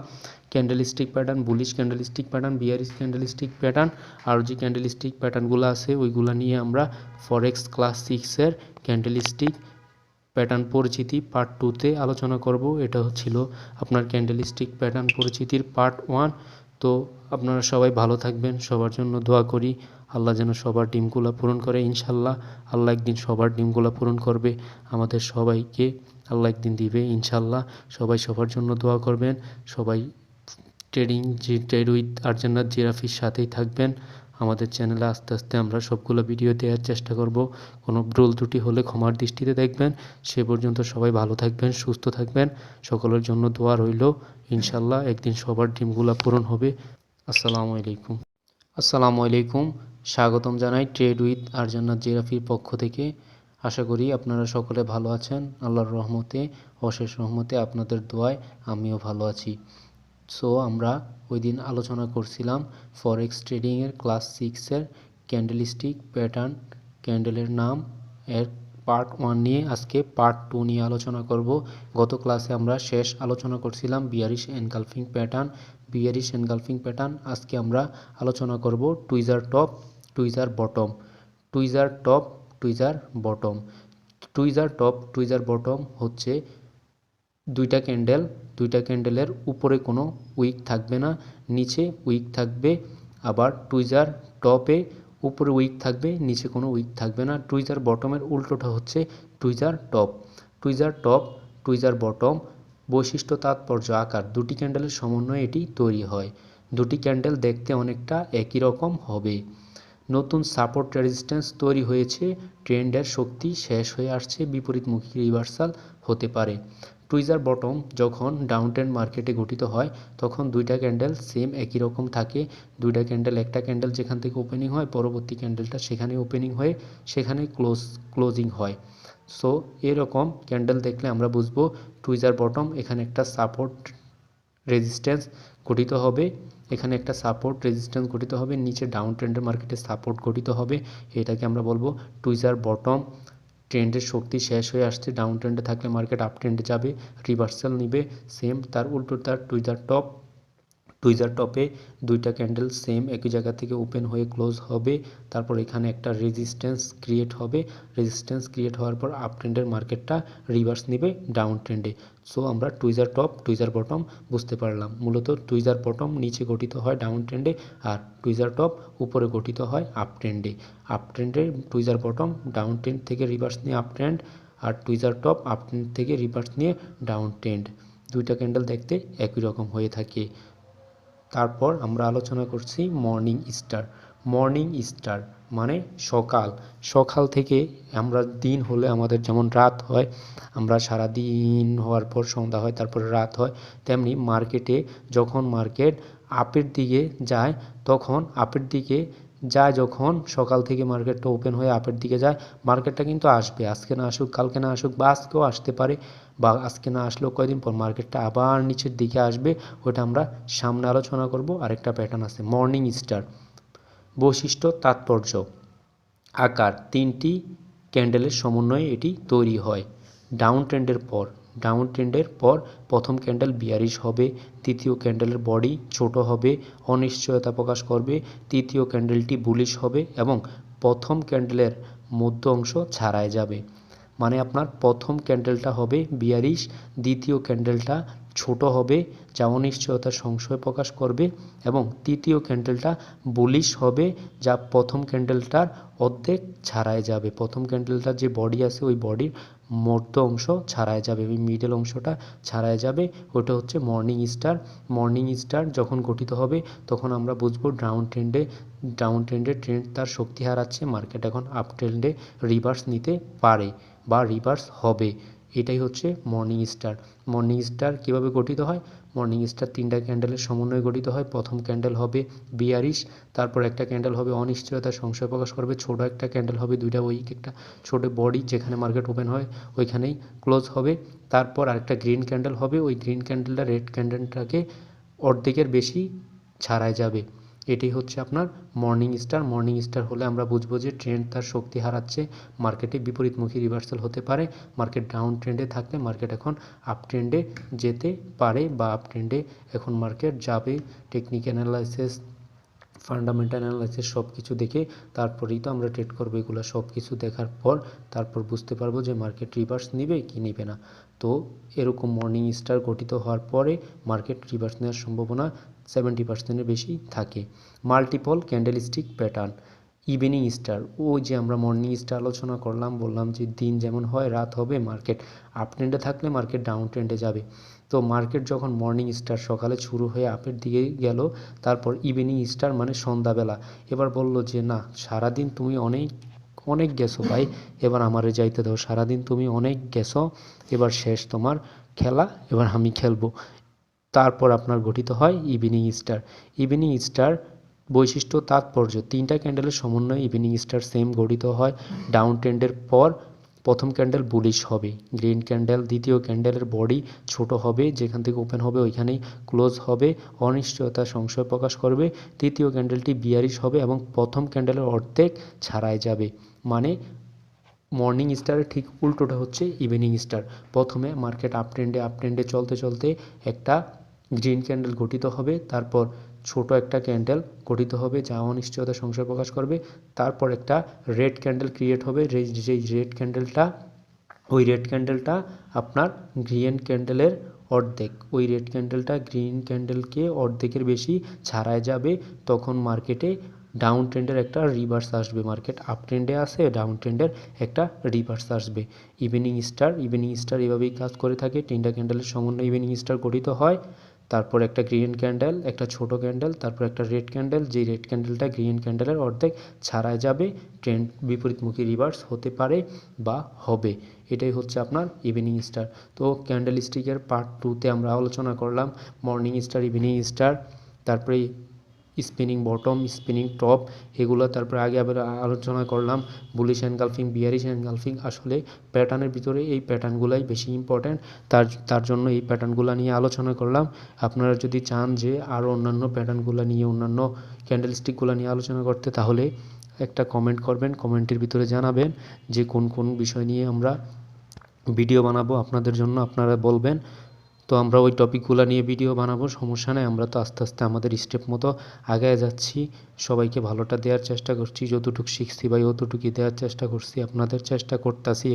B: candlestick pattern, bullish candlestick pattern, bearish candlestick pattern, আর যে ক্যান্ডেলস্টিক প্যাটার্নগুলো আছে ওইগুলো নিয়ে আমরা ফরেক্স ক্লাস 6-এর ক্যান্ডেলস্টিক প্যাটার্ন পরিচিতি পার্ট 2-তে আলোচনা করব। এটা ছিল আপনার ক্যান্ডেলস্টিক প্যাটার্ন পরিচিতির পার্ট 1। তো আপনারা সবাই ভালো থাকবেন, সবার জন্য দোয়া করি। আল্লাহ যেন সবার ডিমগুলো পূরণ করে, ইনশাল্লাহ আল্লাহ একদিন সবার ডিমগুলো পূরণ করবে, আমাদের সবাইকে আল্লাহ একদিন দিবে ইনশাল্লাহ। সবাই সবার জন্য দোয়া করবেন। সবাই ট্রেড উইথ আরজান্নাত জিরাফির সাথেই থাকবেন। আমাদের চ্যানেলে আস্তে আস্তে আমরা সবগুলো ভিডিও দেওয়ার চেষ্টা করব। কোনো ভুল ত্রুটি হলে ক্ষমার দৃষ্টিতে দেখবেন। সে পর্যন্ত সবাই ভালো থাকবেন, সুস্থ থাকবেন। সকলের জন্য দোয়া রইল, ইনশাল্লাহ একদিন সবার ডিমগুলো পূরণ হবে। আসসালামু আলাইকুম। আসসালামু আলাইকুম, স্বাগতম জানাই ট্রেড উইথ আরজান্নাত জিরাফির পক্ষ থেকে। আশা করি আপনারা সকলে ভালো আছেন। আল্লাহর রহমতে, অশেষ রহমতে, আপনাদের দোয়ায় আমিও ভালো আছি। সো আমরা ওই দিন আলোচনা করছিলাম ফরেক্স ট্রেডিংয়ের ক্লাস 6-এর ক্যান্ডেলস্টিক প্যাটার্ন, ক্যান্ডেলের নাম এর পার্ট 1 নিয়ে। আজকে পার্ট 2 নিয়ে আলোচনা করব। গত ক্লাসে আমরা শেষ আলোচনা করছিলাম বিয়ারিশ এনগালফিং প্যাটার্ন। আজকে আমরা আলোচনা করব tweezer top, tweezer bottom, tweezer top, tweezer bottom. Tweezer bottom হচ্ছে দুইটা ক্যান্ডেলের উপরে কোনো উইক থাকবে না, নিচে উইক থাকবে। আবার টুইজার টপে উপরে উইক থাকবে, নিচে কোনো উইক থাকবে না। টুইজার বটমের উল্টোটা হচ্ছে টুইজার টপ। টুইজার বটম বৈশিষ্ট্য, তাৎপর্য, আকার, দুটি ক্যান্ডেলের সমন্বয়ে এটি তৈরি হয়। দুটি ক্যান্ডেল দেখতে অনেকটা একই রকম হবে। নতুন সাপোর্ট রেজিস্ট্যান্স তৈরি হয়েছে, ট্রেন্ডের শক্তি শেষ হয়ে আসছে, বিপরীতমুখী রিভার্সাল হতে পারে। টুইজার বটম যখন ডাউন ট্রেন্ড মার্কেটে গঠিত হয় তখন দুইটা ক্যান্ডেল সেম একই রকম থাকে। দুইটা ক্যান্ডেল, একটা ক্যান্ডেল যেখান থেকে ওপেনিং হয় পরবর্তী ক্যান্ডেলটা সেখানে ওপেনিং হয়ে সেখানে ক্লোজিং হয়। সো এরকম ক্যান্ডেল দেখলে আমরা বুঝবো টুইজার বটম। এখানে একটা সাপোর্ট রেজিস্ট্যান্স গঠিত হবে, নিচে ডাউন ট্রেন্ডের মার্কেটে সাপোর্ট গঠিত হবে। এটাকে আমরা বলবো টুইজার বটম। ট্রেন্ডের শক্তি শেষ হয়ে আসছে, ডাউন ট্রেন্ডে থাকলে মার্কেট আপ ট্রেন্ডে যাবে, রিভার্সাল নিবে। সেম তার উল্টো তার টুইজার টপে দুইটা ক্যান্ডেল সেম একই জায়গা থেকে ওপেন হয়ে ক্লোজ হবে। তারপর এখানে একটা রেজিস্ট্যান্স ক্রিয়েট হবে, রেজিস্ট্যান্স ক্রিয়েট হওয়ার পর আপ ট্রেন্ডের মার্কেটটা রিভার্স নেবে ডাউন ট্রেন্ডে। সো আমরা টুইজার টপ, টুইজার বটম বুঝতে পারলাম। মূলত টুইজার বটম নিচে গঠিত হয় ডাউন ট্রেন্ডে, আর টুইজার টপ উপরে গঠিত হয় আপ ট্রেন্ডে। আপ ট্রেন্ডে টুইজার বটম ডাউন ট্রেন্ড থেকে রিভার্স নিয়ে আপ ট্রেন্ড, আর টুইজার টপ আপ ট্রেন্ড থেকে রিভার্স নিয়ে ডাউন ট্রেন্ড। দুইটা ক্যান্ডেল দেখতে একই রকম হয়ে থাকে। তারপর আমরা আলোচনা করছি মর্নিং স্টার মানে সকাল থেকে আমরা দিন হলে আমাদের যেমন রাত হয়, আমরা সারা দিন হওয়ার পর সন্ধ্যা হয়, তারপরে রাত হয়, তেমনি মার্কেটে যখন মার্কেট আপের দিকে যায় যখন সকাল থেকে মার্কেটটা ওপেন হয়ে আপের দিকে যায়, মার্কেটটা কিন্তু আসবে, আজকে না আসুক, কালকে না আসুক, বা আজকেও আসতে পারে, বা আজকে না আসলেও কয়েকদিন পর মার্কেটটা আবার নিচের দিকে আসবে। ওটা আমরা সামনে আলোচনা করব। আরেকটা প্যাটার্ন আছে মর্নিং স্টার। বৈশিষ্ট্য, তাৎপর্য, আকার, তিনটি ক্যান্ডেলের সমন্বয়ে এটি তৈরি হয়। ডাউন ট্রেন্ডের পর প্রথম ক্যান্ডেল বিয়ারিশ হবে, দ্বিতীয় ক্যান্ডেলের বডি ছোট হবে, অনিশ্চয়তা প্রকাশ করবে, তৃতীয় ক্যান্ডেলটি বুলিশ হবে এবং প্রথম ক্যান্ডেলের মধ্য অংশ ছাড়ায় যাবে। মানে আপনার প্রথম ক্যান্ডেলটা হবে বিয়ারিশ, দ্বিতীয় ক্যান্ডেলটা ছোট হবে যা অনিশ্চয়তার সংশয় প্রকাশ করবে, এবং তৃতীয় ক্যান্ডেলটা বুলিশ হবে যা প্রথম ক্যান্ডেলটার অর্ধেক ছাড়ায় যাবে। প্রথম ক্যান্ডেলটার যে বডি আছে ওই বডির মধ্য অংশ ছাড়ায় যাবে, ওই মিডল অংশটা ছাড়ায় যাবে। ওটা হচ্ছে মর্নিং স্টার যখন গঠিত হবে তখন আমরা বুঝবো ডাউন ট্রেন্ডে ট্রেন্ড তার শক্তি হারাচ্ছে, মার্কেট এখন আপ ট্রেন্ডে রিভার্স নিতে পারে বা রিভার্স হবে। এটাই হচ্ছে মর্নিং স্টার। কীভাবে গঠিত হয়? মর্নিং স্টার 3টা ক্যান্ডেলের সমন্বয়ে গঠিত হয়। প্রথম ক্যান্ডেল হবে বিয়ারিশ, তারপর একটা ক্যান্ডেল হবে অনিশ্চয়তা সংশয় প্রকাশ করবে, ছোট একটা ক্যান্ডেল হবে 2টা উইক, একটা ছোট বডি যেখানে মার্কেট ওপেন হয় ওইখানেই ক্লোজ হবে। তারপর আরেকটা গ্রিন ক্যান্ডেল হবে, ওই গ্রিন ক্যান্ডেলটা রেড ক্যান্ডেলটাকে অর্ধেকের বেশি ছাড়ায় যাবে। এটাই হচ্ছে আপনার মর্নিং স্টার। মর্নিং স্টার হলে আমরা বুঝবো যে ট্রেন্ড তার শক্তি হারাচ্ছে, মার্কেটে বিপরীতমুখী রিভার্সাল হতে পারে। মার্কেট ডাউন ট্রেন্ডে থাকলে মার্কেট এখন আপ ট্রেন্ডে যেতে পারে বা আপ ট্রেন্ডে এখন মার্কেট যাবে। টেকনিক্যাল অ্যানালাইসিস, ফান্ডামেন্টাল অ্যানালাইসিস সব কিছু দেখে তারপরেই তো আমরা ট্রেড করবো। এগুলো সব কিছু দেখার পর তারপর বুঝতে পারবো যে মার্কেট রিভার্স নিবে কি নিবে না। তো এরকম মর্নিং স্টার গঠিত হওয়ার পরে মার্কেট রিভার্স নেওয়ার সম্ভাবনা 70%-এর বেশি থাকে। Multiple candlestick pattern, evening star, ওই যে আমরা মর্নিং স্টার আলোচনা করলাম, বললাম যে দিন যেমন হয় রাত হবে, মার্কেট আপ ট্রেন্ডে থাকলে মার্কেট ডাউন ট্রেন্ডে যাবে। তো মার্কেট যখন মর্নিং স্টার সকালে শুরু হয়ে আপের দিকে গেল, তারপর ইভিনিং স্টার মানে সন্ধ্যাবেলা এবার বলল যে না, সারাদিন তুমি অনেক অনেক গেছো ভাই, এবার আমারে যাইতে দাও, সারাদিন তুমি অনেক গেছো, এবার শেষ তোমার খেলা, এবার আমি খেলবো। তারপর আপনার গঠিত হয় ইভিনিং স্টার। ইভিনিং স্টার বৈশিষ্ট্য তাৎপর্য, 3টা ক্যান্ডেলের সমন্বয়ে ইভিনিং স্টার সেম গঠিত হয়। ডাউন ট্রেন্ডের পর প্রথম ক্যান্ডেল বুলিশ হবে, গ্রিন ক্যান্ডেল দ্বিতীয় ক্যান্ডেলের বডি ছোট হবে, যেখান থেকে ওপেন হবে ওইখানেই ক্লোজ হবে, অনিশ্চয়তা সংশয় প্রকাশ করবে। তৃতীয় ক্যান্ডেলটি বিয়ারিশ হবে এবং প্রথম ক্যান্ডেলের অর্ধেক ছাড়াই যাবে। মানে মর্নিং স্টারের ঠিক উল্টোটা হচ্ছে ইভিনিং স্টার। প্রথমে মার্কেট আপ ট্রেন্ডে চলতে চলতে একটা গ্রিন ক্যান্ডেল গঠিত হবে, তারপর ছোট একটা ক্যান্ডেল গঠিত হবে যা অনিশ্চয়তা সংশয় প্রকাশ করবে, তারপর একটা রেড ক্যান্ডেল ক্রিয়েট হবে, যেই ওই রেড ক্যান্ডেলটা আপনার গ্রিন ক্যান্ডেলের অর্ধেক, ওই রেড ক্যান্ডেলটা গ্রিন ক্যান্ডেলকে অর্ধেকের বেশি ছাড়ায় যাবে। তখন মার্কেটে ডাউন ট্রেন্ডের একটা রিভার্স আসবে, মার্কেট আপ ট্রেন্ডে আসে, ডাউন ট্রেন্ডের একটা রিভার্স আসবে। ইভিনিং স্টার এভাবেই কাজ করে থাকে। 3টা ক্যান্ডেলের সমন্বয়ে ইভিনিং স্টার গঠিত হয়। তারপর একটা গ্রিন ক্যান্ডেল, একটা ছোট ক্যান্ডেল, তারপর একটা রেড ক্যান্ডেল, যেই রেড ক্যান্ডেলটা গ্রিন ক্যান্ডেলের অর্ধেক ছাড়ায় যাবে, ট্রেন্ড বিপরীতমুখী রিভার্স হতে পারে বা হবে। এটাই হচ্ছে আপনার ইভিনিং স্টার। তো ক্যান্ডেল স্টিকের পার্ট 2তে আমরা আলোচনা করলাম মর্নিং স্টার, ইভিনিং স্টার, তারপরে স্পিনিং বটম, স্পিনিং টপ, এগুলো তারপরে আগে আবার আলোচনা করলাম বুলিশ এনগালফিং, বিয়ারিশ এনগালফিং। আসলে প্যাটার্নের ভিতরে এই প্যাটার্নগুলাই বেশি ইম্পর্ট্যান্ট, তার জন্য এই প্যাটার্নগুলো নিয়ে আলোচনা করলাম। আপনারা যদি চান যে আরও অন্যান্য প্যাটার্নগুলো নিয়ে, অন্যান্য ক্যান্ডেল স্টিকগুলো নিয়ে আলোচনা করতে, তাহলে একটা কমেন্ট করবেন, কমেন্টের ভিতরে জানাবেন যে কোন কোন বিষয় নিয়ে আমরা ভিডিও বানাবো আপনাদের জন্য, আপনারা বলবেন। তো আমরা ওই টপিকগুলো নিয়ে ভিডিও বানাবো, সমস্যা নেই। আমরা তো আস্তে আস্তে আমাদের স্টেপ মতো আগায় যাচ্ছি, সবাইকে ভালোটা দেওয়ার চেষ্টা করছি, যতটুকু শিখছি ভাই অতটুকুই দেওয়ার চেষ্টা করছি, আপনাদের চেষ্টা করতেছি।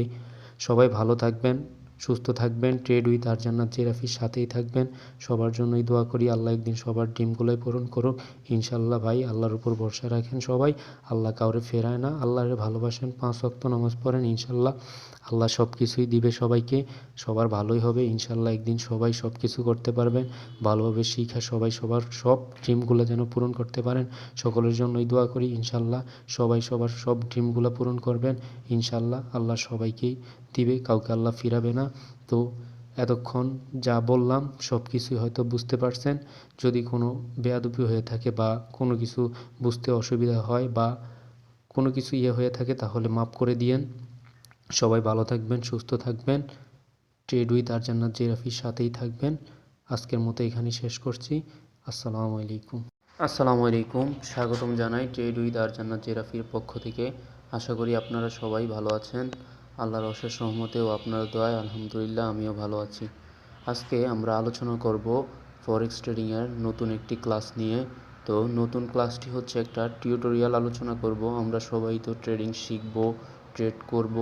B: সবাই ভালো থাকবেন, সুস্থ থাকবেন, ট্রেড উইথ আর জান্নাত জেরাফির সাথেই থাকবেন। সবার জন্যই দোয়া করি, আল্লাহ একদিন সবার ড্রিমগুলোই পূরণ করুক ইনশাল্লাহ। ভাই আল্লাহর উপর ভরসা রাখেন সবাই, আল্লাহ কাউরে ফেরায় না, আল্লাহরে ভালোবাসেন, 5 ওয়াক্ত নামাজ পড়েন, ইনশাল্লাহ আল্লাহ সব কিছুই দিবে সবাইকে, সবার ভালোই হবে ইনশাল্লাহ। একদিন সবাই সব কিছু করতে পারবেন, ভালোভাবে শিখা সবাই সবার সব ড্রিমগুলো যেন পূরণ করতে পারেন, সকলের জন্যই দোয়া করি ইনশাল্লাহ। সবাই সবার সব ড্রিমগুলো পূরণ করবেন ইনশাল্লাহ, আল্লাহ সবাইকেই দিবে, কাউকে আল্লাহ ফিরাবে না। তো এতক্ষণ যা বললাম সব কিছুই হয়তো বুঝতে পারছেন। যদি কোনো বেয়াদবি হয়ে থাকে বা কোনো কিছু বুঝতে অসুবিধা হয় বা কোনো কিছু হয়ে থাকে তাহলে মাফ করে দিয়েন। সবাই ভালো থাকবেন, সুস্থ থাকবেন, ট্রেড উইথ আর জান্নাত জেরাফির সাথেই থাকবেন। আজকের মতো এখানেই শেষ করছি। আসসালামু আলাইকুম, স্বাগতম জানাই ট্রেড উইথ আর জান্নাত জেরাফির পক্ষ থেকে। আশা করি আপনারা সবাই ভালো আছেন, আল্লাহর অশেষ রহমতে ও আপনার দোয়ায় আলহামদুলিল্লাহ আমিও ভালো আছি। আজকে আমরা আলোচনা করব ফরেক্স ট্রেডিংয়ের নতুন একটি ক্লাস নিয়ে। তো নতুন ক্লাসটি হচ্ছে একটা টিউটোরিয়াল আলোচনা করব। আমরা সবাই তো ট্রেডিং শিখব, ট্রেড করব,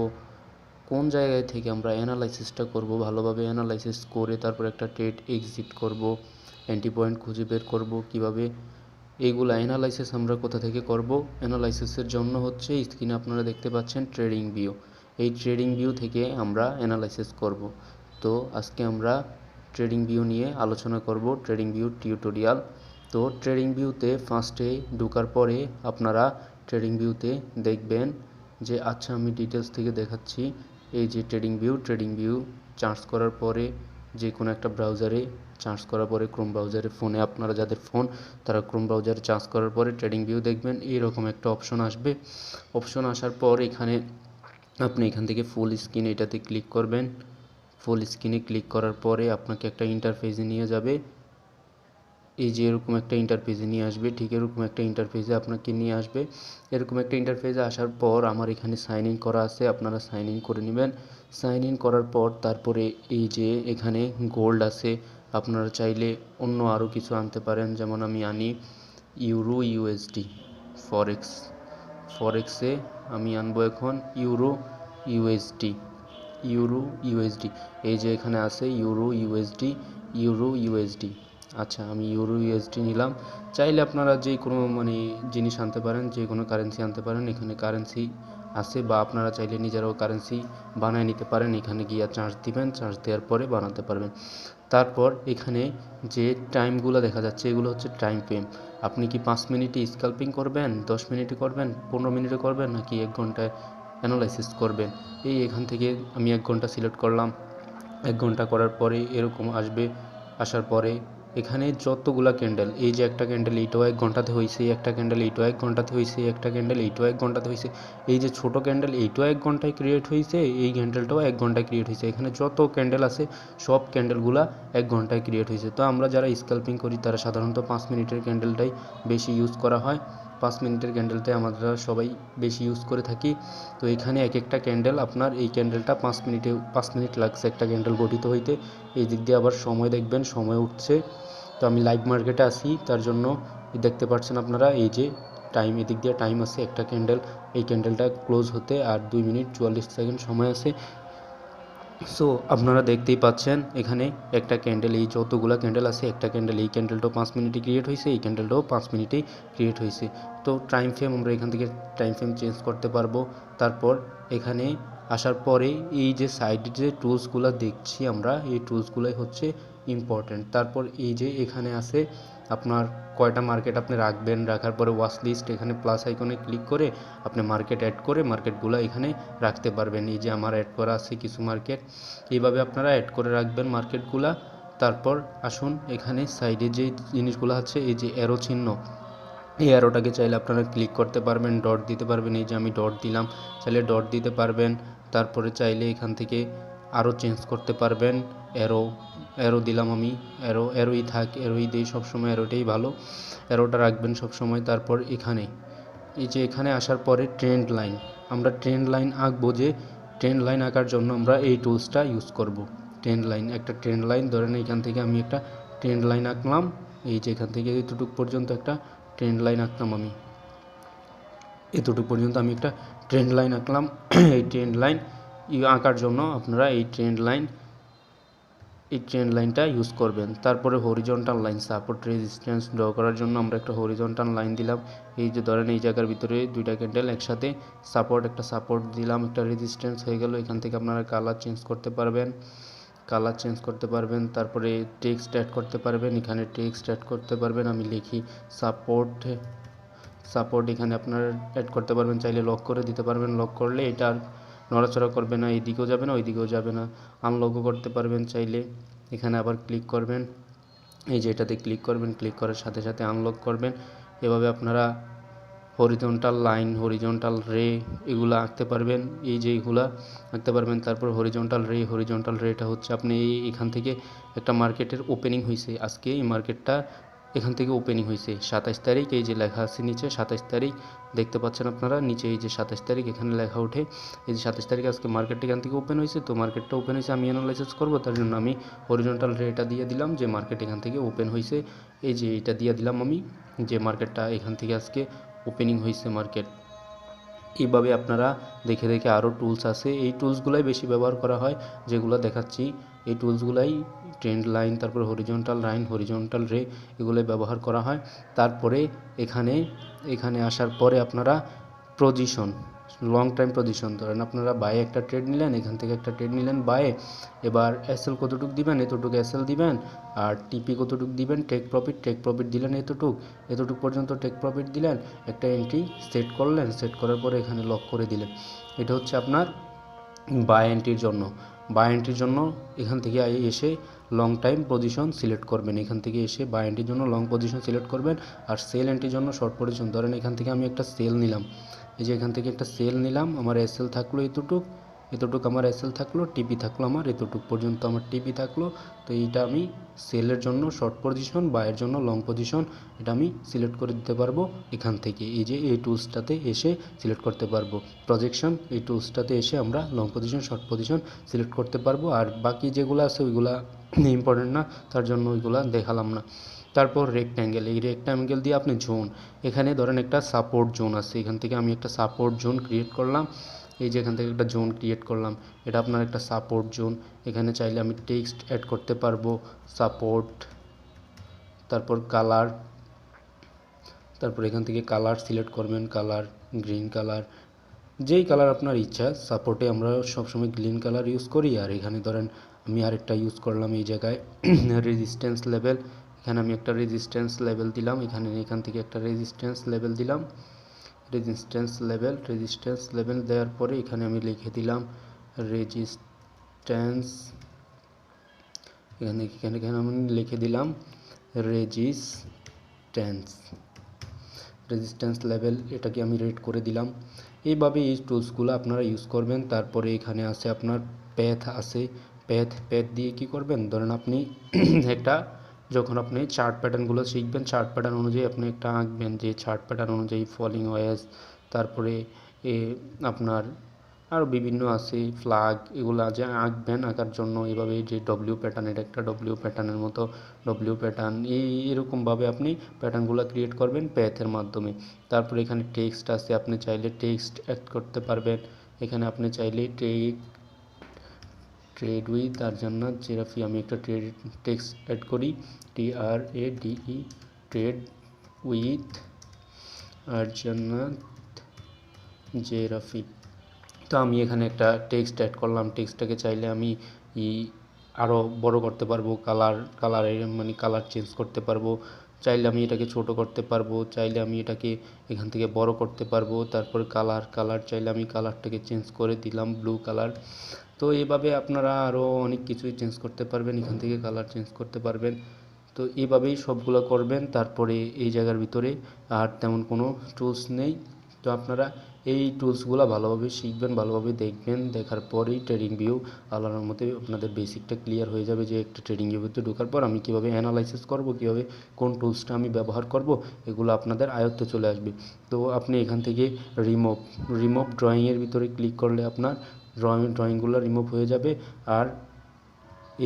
B: কোন জায়গায় থেকে আমরা অ্যানালাইসিসটা করব, ভালোভাবে অ্যানালাইসিস করে তারপর একটা ট্রেড এক্সিট করব, এন্ট্রি পয়েন্ট খুঁজে বের করব কিভাবে, এইগুলো অ্যানালাইসিস আমরা কোথা থেকে করব। অ্যানালাইসিসের জন্য হচ্ছে স্ক্রিনে আপনারা দেখতে পাচ্ছেন ট্রেডিং ভিউ, এই ট্রেডিং ভিউ থেকে আমরা অ্যানালাইসিস করব। তো আজকে আমরা ট্রেডিং ভিউ নিয়ে আলোচনা করব, ট্রেডিং ভিউ টিউটোরিয়াল। তো ট্রেডিং ভিউতে ফার্স্টে ঢোকার পরে আপনারা ট্রেডিং ভিউতে দেখবেন যে আচ্ছা আমি ডিটেলস থেকে দেখাচ্ছি। এই যে ট্রেডিং ভিউ চার্জ করার পরে যে কোনো একটা ব্রাউজারে চার্জ করার পরে ক্রোম ব্রাউজারে ফোনে আপনারা যাদের ফোন তারা ক্রোম ব্রাউজারে চার্জ করার পরে ট্রেডিং ভিউ দেখবেন এইরকম একটা অপশন আসবে। অপশন আসার পর এখানে আপনি এখান থেকে ফুল স্ক্রিন এটাতে ক্লিক করবেন। ফুল স্ক্রিনে ক্লিক করার পরে আপনাকে একটা ইন্টারফেসে নিয়ে যাবে। এই যে এরকম একটা ইন্টারফেসে নিয়ে আসবে, ঠিক এরকম একটা ইন্টারফেসে আপনাকে নিয়ে আসবে। এরকম একটা ইন্টারফেসে আসার পর আমার এখানে সাইন ইন করা আছে, আপনারা সাইন ইন করে নেবেন। সাইন ইন করার পর তারপরে এই যে এখানে গোল্ড আছে, আপনারা চাইলে অন্য আরও কিছু আনতে পারেন, যেমন আমি আনি ইউরো ইউএসডি ফরেক্সে আমি আনবো এখন ইউরো ইউএসডি। এই যে এখানে আছে ইউরো ইউএসডি। আচ্ছা, আমি ইউরো ইউএসডি নিলাম। চাইলে আপনারা যে কোনো জিনিস আনতে পারেন, যে কোনো কারেন্সি আনতে পারেন। এখানে কারেন্সি আছে, বা আপনারা চাইলে নিজেরাও কারেন্সি বানায় নিতে পারেন। এখানে গিয়ে চার্জ দিবেন, চার্জ দেওয়ার পরে বানাতে পারবেন। তারপর এখানে যে টাইমগুলো দেখা যাচ্ছে এগুলো হচ্ছে টাইম ফ্রেম। আপনি কি 5 মিনিটে স্ক্যাল্পিং করবেন, 10 মিনিটে করবেন, 15 মিনিটে করবেন, নাকি 1 ঘন্টায় অ্যানালাইসিস করবেন। এখান থেকে আমি 1 ঘন্টা সিলেক্ট করলাম। 1 ঘন্টা করার পরে এরকম আসবে। আসার পরে এখানে যতগুলা ক্যান্ডেল, এই যে একটা ক্যান্ডেল এইটাও 1 ঘন্টাতে হয়েছে, একটা ক্যান্ডেল এইটাও 1 ঘন্টাতে হয়েছে, একটা ক্যান্ডেল এইটাও 1 ঘন্টাতে হয়েছে, এই যে ছোটো ক্যান্ডেল এইটাও 1 ঘন্টায় ক্রিয়েট হয়েছে, এই ক্যান্ডেলটাও 1 ঘন্টায় ক্রিয়েট হয়েছে। এখানে যত ক্যান্ডেল আছে সব ক্যান্ডেলগুলা 1 ঘন্টায় ক্রিয়েট হয়েছে। তো আমরা যারা স্ক্যাল্পিং করি তারা সাধারণত 5 মিনিটের ক্যান্ডেলটাই বেশি ইউজ করা হয়। 5 মিনিটের ক্যান্ডেলটাই আমরা সবাই বেশি ইউজ করে থাকি। তো এখানে এক একটা ক্যান্ডেল, আপনার এই ক্যান্ডেলটা 5 মিনিট লাগছে একটা ক্যান্ডেল গঠিত হইতে। এই দিক দিয়ে আবার সময় দেখবেন, সময় উঠছে। তো আমি লাইভ মার্কেটে আসি, তার জন্য দেখতে পাচ্ছেন আপনারা এই যে টাইম, এদিক দিয়ে টাইম আছে একটা ক্যান্ডেল, এই ক্যান্ডেলটা ক্লোজ হতে আর 2 মিনিট 44 সেকেন্ড সময় আছে। সো আপনারা দেখতেই পাচ্ছেন এখানে একটা ক্যান্ডেল, এই যতগুলো ক্যান্ডেল আছে একটা ক্যান্ডেল, এই ক্যান্ডেলটাও 5 মিনিটে ক্রিয়েট হয়েছে, এই ক্যান্ডেলটাও 5 মিনিটেই ক্রিয়েট হয়েছে। তো টাইম ফ্রেম আমরা এখান থেকে টাইম ফ্রেম চেঞ্জ করতে পারবো। তারপর এখানে আসার পরে এই যে সাইডে যে টুলসগুলো দেখছি আমরা, এই টুলসগুলোই হচ্ছে ইম্পর্ট্যান্ট। তারপর এই যে এখানে আছে আপনার কয়টা মার্কেট আপনি রাখবেন, রাখার পরে ওয়াচ লিস্ট, এখানে প্লাস আইকনে ক্লিক করে আপনি মার্কেট অ্যাড করে মার্কেটগুলো এখানে রাখতে পারবেন। এই যে আমার অ্যাড করা আছে কিছু মার্কেট, এইভাবে আপনারা অ্যাড করে রাখবেন মার্কেটগুলা। তারপর আসুন এখানে সাইডে যে জিনিসগুলো আছে, এই যে অ্যারো চিহ্ন, এই অ্যারোটাকে চাইলে আপনারা ক্লিক করতে পারবেন, ডট দিতে পারবেন। এই যে আমি ডট দিলাম, চাইলে ডট দিতে পারবেন। তারপরে চাইলে এখান থেকে আরও চেঞ্জ করতে পারবেন। অ্যারো দিলাম আমি, অ্যারোই অ্যারোই দিই সবসময়, অ্যারোটাই ভালো, অ্যারোটা রাখবেন সবসময়। তারপর এখানে এই যে এখানে আসার পরে ট্রেন্ড লাইন, আমরা ট্রেন্ড লাইন আঁকবো। যে ট্রেন্ড লাইন আঁকার জন্য আমরা এই টুলসটা ইউজ করব। ট্রেন্ড লাইন, একটা ট্রেন্ড লাইন ধরেন, এখান থেকে আমি একটা ট্রেন্ড লাইন আঁকলাম। এই যে এখান থেকে এতটুকু পর্যন্ত একটা ট্রেন্ড লাইন আঁকলাম আমি, এতটুকু পর্যন্ত আমি একটা ট্রেন্ড লাইন আঁকলাম। এই ট্রেন্ড লাইন আঁকার জন্য আপনারা এই ট্রেন্ড লাইনটা ইউজ করবেন। তারপরে horizontal line, support resistance draw করার জন্য আমরা একটা হরিজন্টাল লাইন দিলাম। এই যে ধরেন এই জায়গার ভিতরে দুইটা ক্যান্ডেল একসাথে, একটা সাপোর্ট দিলাম, একটা রেজিস্ট্যান্স হয়ে গেল। এখান থেকে আপনারা কালার চেঞ্জ করতে পারবেন। তারপরে টেক্সট অ্যাড করতে পারবেন, এখানে টেক্সট অ্যাড করতে পারবেন। আমি লিখি সাপোর্ট, এখানে আপনারা অ্যাড করতে পারবেন। চাইলে লক করে দিতে পারবেন, লক করলে এটা আর নড়াচড়া করবে না, এইদিকেও যাবে না ওইদিকেও যাবে না। আনলকও করতে পারবেন চাইলে। এখানে আবার ক্লিক করবেন, এই যে এটাতে ক্লিক করবেন, ক্লিক করার সাথে সাথে আনলক করবেন। এভাবে আপনারা হরিজন্টাল লাইন, হরিজন্টাল রে এগুলো আঁকতে পারবেন, এই যে এইগুলা আঁকতে পারবেন। তারপর হরিজন্টাল রেটা হচ্ছে আপনি এখান থেকে একটা মার্কেটের ওপেনিং হয়েছে আজকে, এই মার্কেটটা এখান থেকে ওপেনিং হয়েছে 27 তারিখ, এই যে লেখা আছে নিচে 27 তারিখ, দেখতে পাচ্ছেন আপনারা নিচে এই যে 27 তারিখ এখানে লেখা ওঠে। এই যে 27 তারিখ আজকে মার্কেটটা এখান থেকে ওপেন হয়েছে। তো মার্কেটটা ওপেন হয়েছে, আমি অ্যানালাইসিস করবো, তার জন্য আমি হরিজন্টাল রেটা দিয়ে দিলাম যে মার্কেট এখান থেকে ওপেন হয়েছে। এই যে এটা দিয়ে দিলাম আমি, যে মার্কেটটা এখান থেকে আজকে ওপেনিং হয়েছে মার্কেট। এইভাবে আপনারা দেখে দেখে আরও টুলস আছে, এই টুলসগুলাই বেশি ব্যবহার করা হয় যেগুলো দেখাচ্ছি। এই টুলসগুলাই ট্রেন্ড লাইন, তারপর হরিজন্টাল লাইন, হরিজন্টাল রে এগুলোই ব্যবহার করা হয়। তারপরে এখানে আসার পরে আপনারা পজিশন, লং টাইম পজিশন, ধরেন আপনারা বায়ে একটা ট্রেড নিলেন, এখান থেকে একটা ট্রেড নিলেন বায়ে, এবার এসএল কতটুক দিবেন, এতটুকু এসএল দিবেন, আর টিপি কতটুক দিবেন, টেক প্রফিট দিলেন এতটুক পর্যন্ত টেক প্রফিট দিলেন, একটা এন্ট্রি সেট করলেন, সেট করার পরে এখানে লক করে দিলেন। এটা হচ্ছে আপনার বাই এন্ট্রির জন্য এখান থেকে এসে লং টাইম পজিশন সিলেক্ট করবেন। এখান থেকে এসে বাই এন্ট্রির জন্য লং পজিশন সিলেক্ট করবেন, আর সেল এন্ট্রির জন্য শর্ট পজিশন। ধরেন এখান থেকে আমি একটা সেল নিলাম, এই যে এখান থেকে একটা সেল নিলাম, আমার এসএল থাকলো এতটুক আমার এসএল থাকলো, টিপি থাকলো আমার এতটুক পর্যন্ত আমার টিপি থাকলো। তো এইটা আমি সেলের জন্য শর্ট পজিশন, বাইয়ের জন্য লং পজিশন, এটা আমি সিলেক্ট করে দিতে পারবো এখান থেকে। এই যে এই টুলসটাতে এসে সিলেক্ট করতে পারবো। প্রজেকশন এই টুলসটাতে এসে আমরা long position, short position select করতে পারবো। আর বাকি যেগুলো আছে ওইগুলা ইম্পর্টেন্ট না, তার জন্য ওইগুলা দেখালাম না। তারপর রেক্ট্যাঙ্গেল, এই রেক্ট্যাঙ্গেল দিয়ে আপনি জোন, এখানে ধরেন একটা সাপোর্ট জোন আছে, এখান থেকে আমি একটা সাপোর্ট জোন ক্রিয়েট করলাম। এই যে এখান থেকে একটা জোন ক্রিয়েট করলাম, এটা আপনার একটা সাপোর্ট জোন। এখানে চাইলে আমি টেক্সট অ্যাড করতে পারবো, সাপোর্ট, তারপর কালার, তারপর এখান থেকে কালার সিলেক্ট করবেন, কালার গ্রিন কালার, যেই কালার আপনার ইচ্ছা। সাপোর্টে আমরা সবসময় গ্রিন কালার ইউজ করি। আর এখানে ধরেন আমি আরেকটা ইউজ করলাম এই জায়গায় রেজিস্ট্যান্স লেভেল, এখানে আমি একটা রেজিস্ট্যান্স লেভেল দিলাম, এখান থেকে একটা রেজিস্ট্যান্স লেভেল দিলাম, রেজিস্ট্যান্স লেভেল দেওয়ার পরে এখানে আমি লিখে দিলাম রেজিস্ট্যান্স, এখানে আমি লিখে দিলাম রেজিস্ট্যান্স লেভেল, এটাকে আমি রেট করে দিলাম। এইভাবে এই টুলসগুলো আপনারা ইউজ করবেন। তারপরে এখানে আছে আপনার প্যাথ আছে, প্যাথ দিয়ে কি করবেন, ধরেন আপনি একটা, যখন আপনি চার্ট প্যাটার্নগুলো শিখবেন, চার্ট প্যাটার্ন অনুযায়ী আপনি একটা আঁকবেন, যে চার্ট প্যাটার্ন অনুযায়ী ফলিং ওয়েজ, তারপরে আপনার আরও বিভিন্ন আছে ফ্ল্যাগ, এগুলো যে আঁকবেন, আঁকার জন্য এভাবে যে ডব্লিউ প্যাটার্ন, এটা একটা ডব্লিউ প্যাটার্নের মতো ডব্লিউ প্যাটার্ন, এরকমভাবে আপনি প্যাটার্নগুলো ক্রিয়েট করবেন প্যাথের মাধ্যমে। তারপরে এখানে টেক্সট আছে, আপনি চাইলে টেক্সট অ্যাড করতে পারবেন। এখানে আপনি চাইলে ট্রেড উইথ আর জান্নাত জেরাফি, আমি একটা টেক্সট অ্যাড করি, TRADE, ট্রেড উইথ আর জান্নাত জেরাফি। তো আমি এখানে একটা টেক্সট অ্যাড করলাম, টেক্সটটাকে চাইলে আমি আরও বড় করতে পারবো, কালার চেঞ্জ করতে পারবো, চাইলে আমি এটাকে ছোট করতে পারবো, চাইলে আমি এটাকে এখান থেকে বড় করতে পারবো। তারপর কালার চাইলে আমি কালারটাকে চেঞ্জ করে দিলাম ব্লু কালার। তো এইভাবে আপনারা আরও অনেক কিছুই চেঞ্জ করতে পারবেন, এখান থেকে কালার চেঞ্জ করতে পারবেন। তো এইভাবেই সবগুলো করবেন। তারপরে এই জায়গার ভিতরে আর তেমন কোনো টুলস নেই। তো আপনারা এই টুলসগুলো ভালোভাবে শিখবেন, ভালোভাবে দেখবেন, দেখার পরেই ট্রেডিং ভিউ আল্লাহর মতে আপনাদের বেসিকটা ক্লিয়ার হয়ে যাবে, যে একটা ট্রেডিং ভিউতে ঢোকার পর আমি কীভাবে অ্যানালাইসিস করব, কীভাবে কোন টুলসটা আমি ব্যবহার করব, এগুলো আপনাদের আয়ত্তে চলে আসবে। তো আপনি এখান থেকে রিমুভ ড্রয়িংয়ের ভিতরে ক্লিক করলে আপনার ড্রয়িংগুলো রিমুভ হয়ে যাবে। আর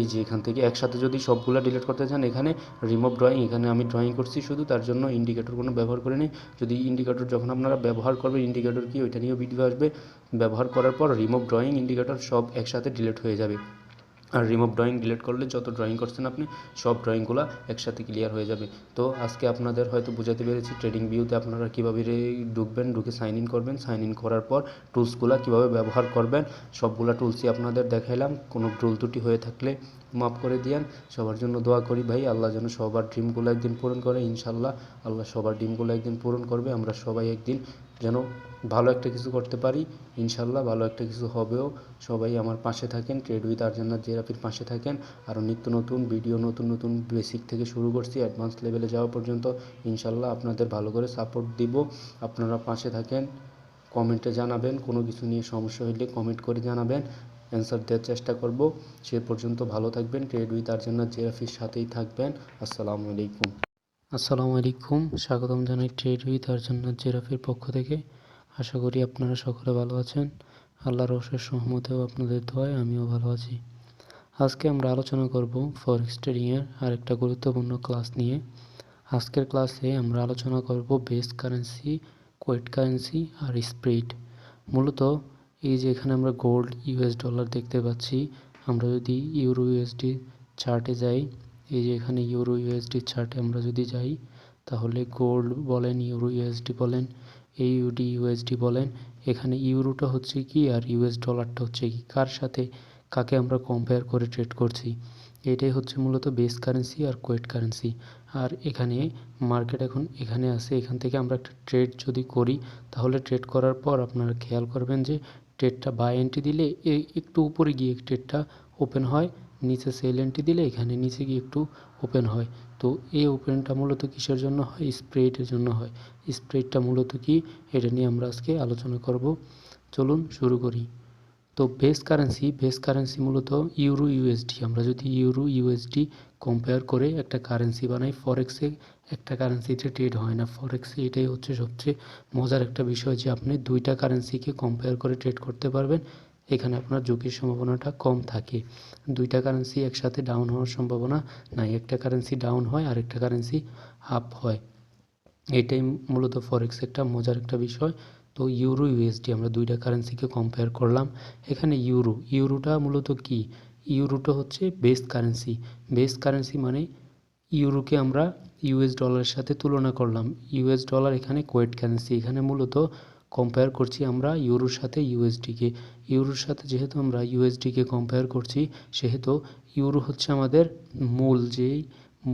B: এই যে এখান থেকে একসাথে যদি সবগুলো ডিলিট করতে চান, এখানে রিমুভ ড্রয়িং, এখানে আমি ড্রয়িং করছি শুধু, তার জন্য ইন্ডিকেটর কোনো ব্যবহার করিনি। যদি ইন্ডিকেটর যখন আপনারা ব্যবহার করবেন, ইন্ডিকেটর কি ওইটা নিয়েও ভিডিও আসবে, ব্যবহার করার পর রিমুভ ড্রয়িং, ইন্ডিকেটর সব একসাথে ডিলিট হয়ে যাবে। আর রিমুভ ড্রয়িং ডিলিট করলে যত ড্রয়িং করছেন আপনি সব ড্রয়িংগুলো একসাথে ক্লিয়ার হয়ে যাবে। তো আজকে আপনাদের হয়তো বোঝাতে পেরেছি ট্রেডিং ভিউতে আপনারা কীভাবে ঢুকবেন, ঢুকে সাইন ইন করবেন, সাইন ইন করার পর টুলসগুলো কীভাবে ব্যবহার করবেন, সবগুলো টুলসই আপনাদের দেখাইলাম। কোনো ভুল ত্রুটি হয়ে থাকলে মাফ করে দিয়েন। সবার জন্য দোয়া করি ভাই, আল্লাহ যেন সবার ড্রিমগুলো একদিন পূরণ করে। ইনশাল্লাহ আল্লাহ সবার ড্রিমগুলো একদিন পূরণ করবে। আমরা সবাই একদিন যেন ভালো একটা কিছু করতে পারি, ইনশাল্লাহ ভালো একটা কিছু হবেও। সবাই আমার পাশে থাকেন, ট্রেড উইথ আর জান্নাত জেরাফির পাশে থাকেন। আরও নিত্য নতুন ভিডিও, নতুন বেসিক থেকে শুরু করছি অ্যাডভান্স লেভেলে যাওয়া পর্যন্ত ইনশাল্লাহ আপনাদের ভালো করে সাপোর্ট দিব। আপনারা পাশে থাকেন, কমেন্টে জানাবেন, কোনো কিছু নিয়ে সমস্যা হলে কমেন্ট করে জানাবেন, অ্যান্সার দেওয়ার চেষ্টা করব। সে পর্যন্ত ভালো থাকবেন, ট্রেড উইথ আর জান্নাত জেরাফির সাথেই থাকবেন। আসসালামু আলাইকুম, স্বাগতম জানাই ট্রেড উইথ আর জান্নাত জেরাফির পক্ষ থেকে। আশা করি আপনারা সকলে ভালো আছেন। আল্লাহর অশেষ রহমতেও আপনাদের দোয়ায় আমিও ভালো আছি। আজকে আমরা আলোচনা করব ফরেক্স ট্রেডিংয়ের আরেকটা গুরুত্বপূর্ণ ক্লাস নিয়ে। আজকের ক্লাসে আমরা আলোচনা করব বেস কারেন্সি, কোয়েট কারেন্সি আর স্প্রেড। মূলত এই যে এখানে আমরা গোল্ড, ইউএস ডলার দেখতে পাচ্ছি। আমরা যদি ইউরো ইউএসডি চার্টে যাই, এই যে এখানে ইউরো ইউএসডি চার্টে আমরা যদি যাই, তাহলে গোল্ড বলেন, ইউরো ইউএসডি বলেন, AUD USD বলেন, এখানে ইউরোটা হচ্ছে কি আর ইউএস ডলারটা হচ্ছে কি, কার সাথে কাকে আমরা কম্পেয়ার করে ট্রেড করছি, এটাই হচ্ছে মূলত বেস কারেন্সি আর কোয়েট কারেন্সি। আর এখানে মার্কেট এখন এখানে আছে, এখান থেকে আমরা একটা ট্রেড যদি করি, তাহলে ট্রেড করার পর আপনারা খেয়াল করবেন যে ট্রেডটা বাই এন্ট্রি দিলে একটু উপরে গিয়ে ট্রেডটা ওপেন হয়, নিচে সেল এন্ট্রি দিলে এখানে নিচে গিয়ে একটু ওপেন হয়। তো এই ওপেনটা মূলত কিসের জন্য হয়? স্প্রেডের জন্য হয়। স্প্রেডটা মূলত কি, এটা নিয়ে আমরা আজকে আলোচনা করব। চলুন শুরু করি। তো বেস কারেন্সি মূলত ইউরো ইউএসডি। আমরা যদি ইউরো ইউএসডি কম্পেয়ার করে একটা কারেন্সি বানাই, ফরেক্সে একটা কারেন্সিতে ট্রেড হয় না। ফরেক্সে এটাই হচ্ছে সবচেয়ে মজার একটা বিষয় যে আপনি দুইটা কারেন্সিকে কম্পেয়ার করে ট্রেড করতে পারবেন। এখানে আপনার ঝুঁকির সম্ভাবনাটা কম থাকে। দুইটা কারেন্সি একসাথে ডাউন হওয়ার সম্ভাবনা নাই। একটা কারেন্সি ডাউন হয় আর একটা কারেন্সি আপ হয়। এটাই মূলত ফরেক্স একটা মজার একটা বিষয়। তো ইউরো ইউএসডি আমরা দুইটা কারেন্সিকে কম্পেয়ার করলাম। এখানে ইউরোটা মূলত কি? ইউরোটা হচ্ছে বেস কারেন্সি মানে ইউরোকে আমরা ইউএস ডলারের সাথে তুলনা করলাম। ইউএস ডলার এখানে কোয়েট কারেন্সি। এখানে মূলত কম্পেয়ার করছি আমরা ইউরোর সাথে ইউএসডিকে। ইউরোর সাথে যেহেতু আমরা ইউএসডিকে কম্পেয়ার করছি, সেহেতু ইউরো হচ্ছে আমাদের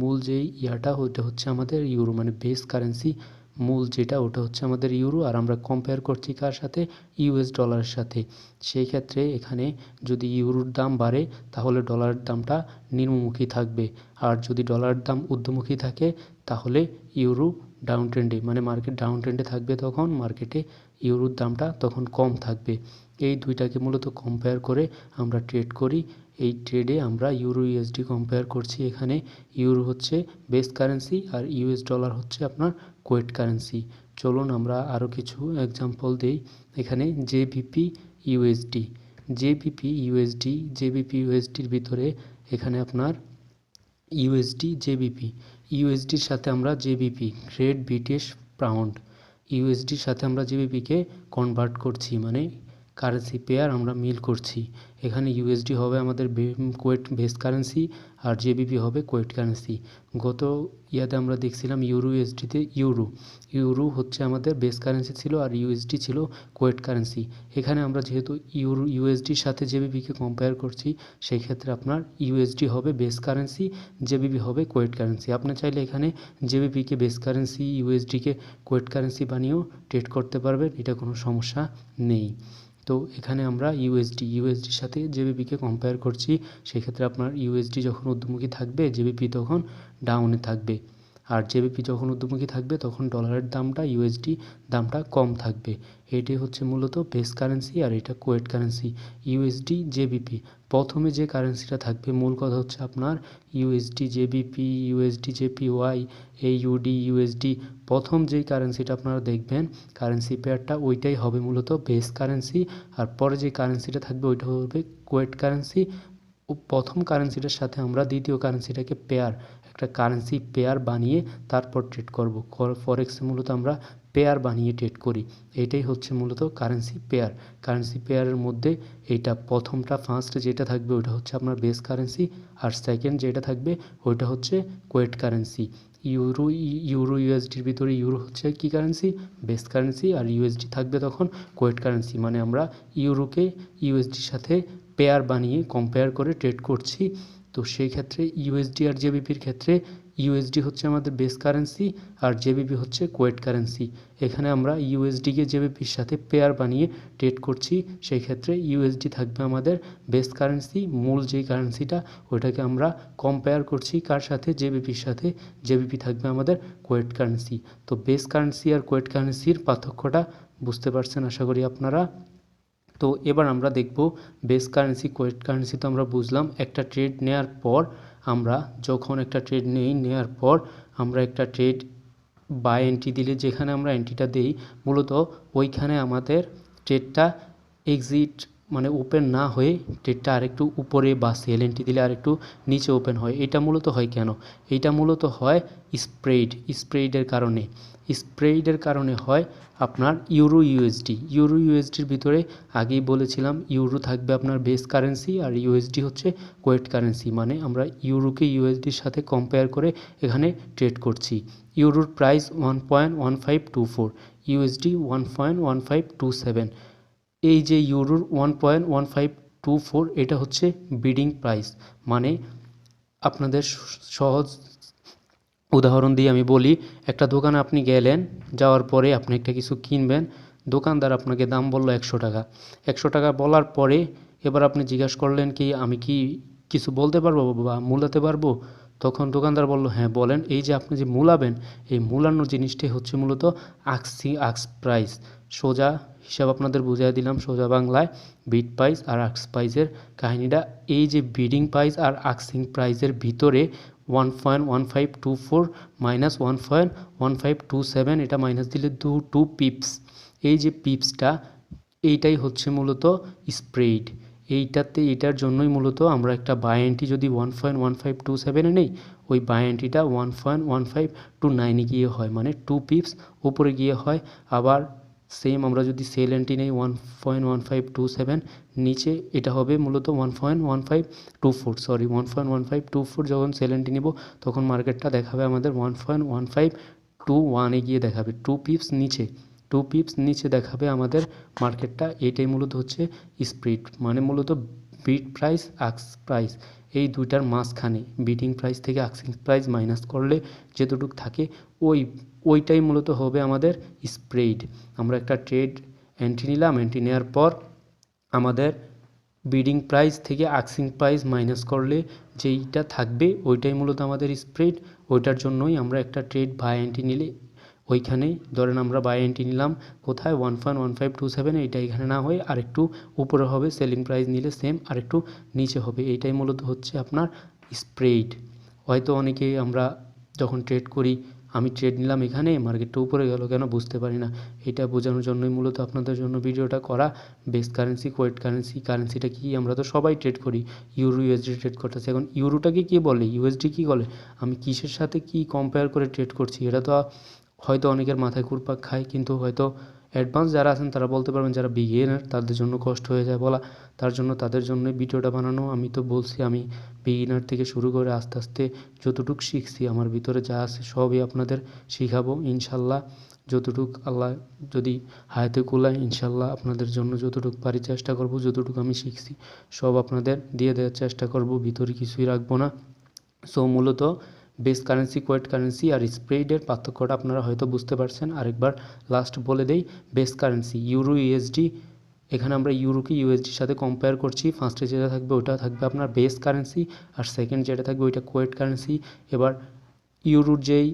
B: মূল যেই ইয়াটা, ওইটা হচ্ছে আমাদের ইউরো, মানে বেস কারেন্সি মূল যেটা, ওটা হচ্ছে আমাদের ইউরো। আর আমরা কম্পেয়ার করছি কার সাথে? ইউএস ডলারের সাথে। সেই ক্ষেত্রে এখানে যদি ইউরোর দাম বাড়ে তাহলে ডলারের দামটা নিম্নমুখী থাকবে, আর যদি ডলারের দাম ঊর্ধ্বমুখী থাকে তাহলে ইউরো ডাউন ট্রেন্ডে, মানে মার্কেট ডাউন ট্রেন্ডে থাকবে, তখন মার্কেটে ইউরোর দামটা তখন কম থাকবে। এই দুইটাকে মূলত কম্পেয়ার করে আমরা ট্রেড করি। এই ট্রেডে আমরা ইউরো ইউএসডি কম্পেয়ার করছি। এখানে ইউরো হচ্ছে বেস কারেন্সি আর ইউএস ডলার হচ্ছে আপনার কোয়েট কারেন্সি। চলুন আমরা আরও কিছু এক্সাম্পল দিই। এখানে জেবিপি ইউএসডির ভিতরে এখানে আপনার ইউএসডির সাথে আমরা জেবিপি, গ্রেট ব্রিটিশ পাউন্ড, ইউএসডির সাথে আমরা জেবিপিকে কনভার্ট করছি, মানে কারেন্সি পেয়ার আমরা মিল করছি। এখানে ইউএসডি হবে আমাদের কোয়েট বেস কারেন্সি আর জেবিপি হবে কোয়েট কারেন্সি। গত ইয়াতে আমরা দেখছিলাম ইউরো ইউএসডিতে ইউরো হচ্ছে আমাদের বেস কারেন্সি ছিল আর ইউএসডি ছিল কোয়েট কারেন্সি। এখানে আমরা যেহেতু ইউএসডির সাথে জেবিপিকে কম্পেয়ার করছি, সেই ক্ষেত্রে আপনার ইউএসডি হবে বেস কারেন্সি, জেবিপি হবে কোয়েট কারেন্সি। আপনি চাইলে এখানে জেবিপিকে বেস কারেন্সি, ইউএসডিকে কোয়েট কারেন্সি বানিয়েও ট্রেড করতে পারবেন, এটা কোনো সমস্যা নেই। তো এখানে আমরা ইউএসডির সাথে জেবিপিকে কম্পেয়ার করছি। সেক্ষেত্রে আপনার ইউএসডি যখন ঊর্ধ্বমুখী থাকবে, জেবিপি তখন ডাউনে থাকবে। আর জেবিপি যখন ঊর্ধ্বমুখী থাকবে তখন ডলারের দামটা, ইউএসডি দামটা কম থাকবে। এটি হচ্ছে মূলত বেস কারেন্সি আর এটা কোয়েট কারেন্সি। ইউএসডি জেবিপি, প্রথমে যে কারেন্সিটা থাকবে, মূল কথা হচ্ছে আপনার USD JBP, USD JPY, AUD USD, প্রথম যেই কারেন্সিটা আপনারা দেখবেন কারেন্সি পেয়ারটা, ওইটাই হবে মূলত বেস কারেন্সি। আর পরে যে কারেন্সিটা থাকবে ওইটা হবে কোয়েট কারেন্সি। ও প্রথম কারেন্সিটার সাথে আমরা দ্বিতীয় কারেন্সিটাকে একটা কারেন্সি পেয়ার বানিয়ে তারপর ট্রেড করব। ফরেক্সে মূলত আমরা পেয়ার বানিয়ে ট্রেড করি। এইটাই হচ্ছে মূলত কারেন্সি পেয়ারের মধ্যে এইটা প্রথমটা, ফার্স্ট যেটা থাকবে ওইটা হচ্ছে আপনার বেস কারেন্সি, আর সেকেন্ড যেটা থাকবে ওইটা হচ্ছে কোয়েট কারেন্সি। ইউরো ইউএসডির ভিতরে ইউরো হচ্ছে কি কারেন্সি? বেস কারেন্সি, আর ইউএসডি থাকবে তখন কোয়েট কারেন্সি। মানে আমরা ইউরোকে ইউএসডির সাথে পেয়ার বানিয়ে কম্পেয়ার করে ট্রেড করছি। তো সেই ক্ষেত্রে ইউএসডি আর জেবিপির ক্ষেত্রে ইউএসডি হচ্ছে আমাদের বেস কারেন্সি আর জেবিপি হচ্ছে কোয়েট কারেন্সি। এখানে আমরা ইউএসডিকে জেবিপির সাথে পেয়ার বানিয়ে ট্রেড করছি। সেই ক্ষেত্রে ইউএসডি থাকবে আমাদের বেস কারেন্সি, মূল যেই কারেন্সিটা, ওইটাকে আমরা কম্পেয়ার করছি কার সাথে? জেবিপির সাথে। জেবিপি থাকবে আমাদের কোয়েট কারেন্সি। তো বেস কারেন্সি আর কোয়েট কারেন্সির পার্থক্যটা বুঝতে পারছেন আশা করি আপনারা। তো এবার আমরা দেখব বেস কারেন্সি, কোয়েট কারেন্সি তো আমরা বুঝলাম। একটা ট্রেড নেওয়ার পর আমরা যখন একটা ট্রেড নেওয়ার পর আমরা একটা ট্রেড বাই এন্ট্রি দিলে, যেখানে আমরা এন্ট্রিটা দেই মূলত ওইখানে আমাদের ট্রেডটা এক্সিট, মানে ওপেন না হয়ে ট্রেডটা আরেকটু উপরে, বা সেল এন্ট্রি দিলে আরেকটু নিচে ওপেন হয়। এটা মূলত হয় কেন? এটা মূলত হয় স্প্রেডের কারণে হয় আপনার ইউরো ইউএসডির ভিতরে আগেই বলেছিলাম ইউরো থাকবে আপনার বেস কারেন্সি আর ইউএসডি হচ্ছে কোয়েট কারেন্সি। মানে আমরা ইউরোকে ইউএসডির সাথে কম্পেয়ার করে এখানে ট্রেড করছি। ইউরোর প্রাইস 1.1524, ইউএসডি 1.1527। এই যে ইউরোর 1.1524, এটা হচ্ছে বিডিং প্রাইস। মানে আপনাদের সহজ উদাহরণ দিয়ে আমি বলি, একটা দোকানে আপনি গেলেন, যাওয়ার পরে আপনি একটা কিছু কিনবেন, দোকানদার আপনাকে দাম বললো 100 টাকা। 100 টাকা বলার পরে এবার আপনি জিজ্ঞাসা করলেন কি আমি কি কিছু বলতে পারবো বা মূলাতে পারবো? তখন দোকানদার বলল, হ্যাঁ বলেন। এই যে আপনি যে মূলাবেন, এই মূলানোর জিনিসটাই হচ্ছে মূলত আক্স প্রাইস। সোজা হিসাব আপনাদের বুঝিয়ে দিলাম সোজা বাংলায়, বিড প্রাইস আর আক্স প্রাইসের কাহিনীটা। এই যে বিডিং প্রাইস আর আক্সিং প্রাইসের ভিতরে 1.1524 মাইনাস 1.1527, এটা মাইনাস দিলে 2 পিপস। এই যে পিপসটা, এইটাই হচ্ছে মূলত স্প্রেড। এটার জন্যই মূলত আমরা একটা বাই এন্ট্রি যদি 1.1527-এ নেই, ওই বাই এন্ট্রিটা 1.1529-এ গিয়ে হয়, মানে 2 পিপস উপরে গিয়ে হয়। আবার সেম আমরা যদি সেল এন্ট্রি নেই 1.1527, নিচে এটা হবে মূলত 1.1524 যখন সেল এন্ট্রি নিব তখন মার্কেটটা দেখাবে আমাদের 1.1521-এ গিয়ে দেখাবে 2 পিপস নিচে। 2 পিপস নিচে দেখাবে আমাদের মার্কেটটা। এটাই মূলত হচ্ছে স্প্রেড, মানে মূলত বিড প্রাইস আক্স প্রাইস এই দুইটার মাঝখানে বিডিং প্রাইস থেকে আক্সিং প্রাইস মাইনাস করলে যেতটুকু থাকে ওইটাই মূলত হবে আমাদের স্প্রেড। আমরা একটা ট্রেড এন্ট্রি নিলাম, এন্ট্রি নেওয়ার পর আমাদের বিডিং প্রাইস থেকে আক্সিং প্রাইস মাইনাস করলে যেইটা থাকবে ওইটাই মূলত আমাদের স্প্রেড। ওইটার জন্যই আমরা একটা ট্রেড বাই এন্ট্রি নিলে ওইখানেই ধরেন আমরা বাই এন্ট্রি নিলাম কোথায় 1.1527, এইটা এখানে না হয়ে আরেকটু উপরে হবে। সেলিং প্রাইস নিলে সেম আরেকটু নিচে হবে। এইটাই মূলত হচ্ছে আপনার স্প্রেড। হয়তো অনেকে আমরা যখন ট্রেড করি, আমি ট্রেড নিলাম এখানে, মার্কেটটা উপরে গেল কেন বুঝতে পারি না। এটা বোঝানোর জন্যই মূলত আপনাদের জন্য ভিডিওটা করা। বেস কারেন্সি, কোয়েট কারেন্সি, কারেন্সিটা কি আমরা তো সবাই ট্রেড করি, ইউরো ইউএসডি ট্রেড করতেছি। এখন ইউরোটাকে কী বলে, ইউএসডি কী বলে, আমি কিসের সাথে কি কম্পেয়ার করে ট্রেড করছি, এটা তো হয়তো অনেকের মাথায় ঘুরপাক খায়। কিন্তু হয়তো অ্যাডভান্স যারা আছেন তারা বলতে পারবেন, যারা বিগিনার তাদের জন্য কষ্ট হয়ে যায় বলা, তার জন্য তাদের জন্য ভিডিওটা বানানো। আমি তো বলছি আমি বিগিনার থেকে শুরু করে আস্তে আস্তে যতটুকু শিখছি আমার ভিতরে যা আছে সবই আপনাদের শিখাবো ইনশাল্লাহ। যতটুকু আল্লাহ যদি হায়াতে কুলায় ইনশাল্লাহ আপনাদের জন্য যতটুকু পারি চেষ্টা করব, যতটুকু আমি শিখছি সব আপনাদের দিয়ে দেওয়ার চেষ্টা করব, ভিতরে কিছুই রাখবো না। সো মূলত বেস কারেন্সি, কোয়েট কারেন্সি আর স্প্রেডের পার্থক্যটা আপনারা হয়তো বুঝতে পারছেন। আরেকবার লাস্ট বলে দেই, বেস কারেন্সি ইউরো ইউএসডি, এখানে আমরা ইউরোকে ইউএসডির সাথে কম্পেয়ার করছি। ফার্স্টে যেটা থাকবে ওটা থাকবে আপনার বেস কারেন্সি, আর সেকেন্ড যেটা থাকবে ওইটা কোয়েট কারেন্সি। এবার ইউরোর যেই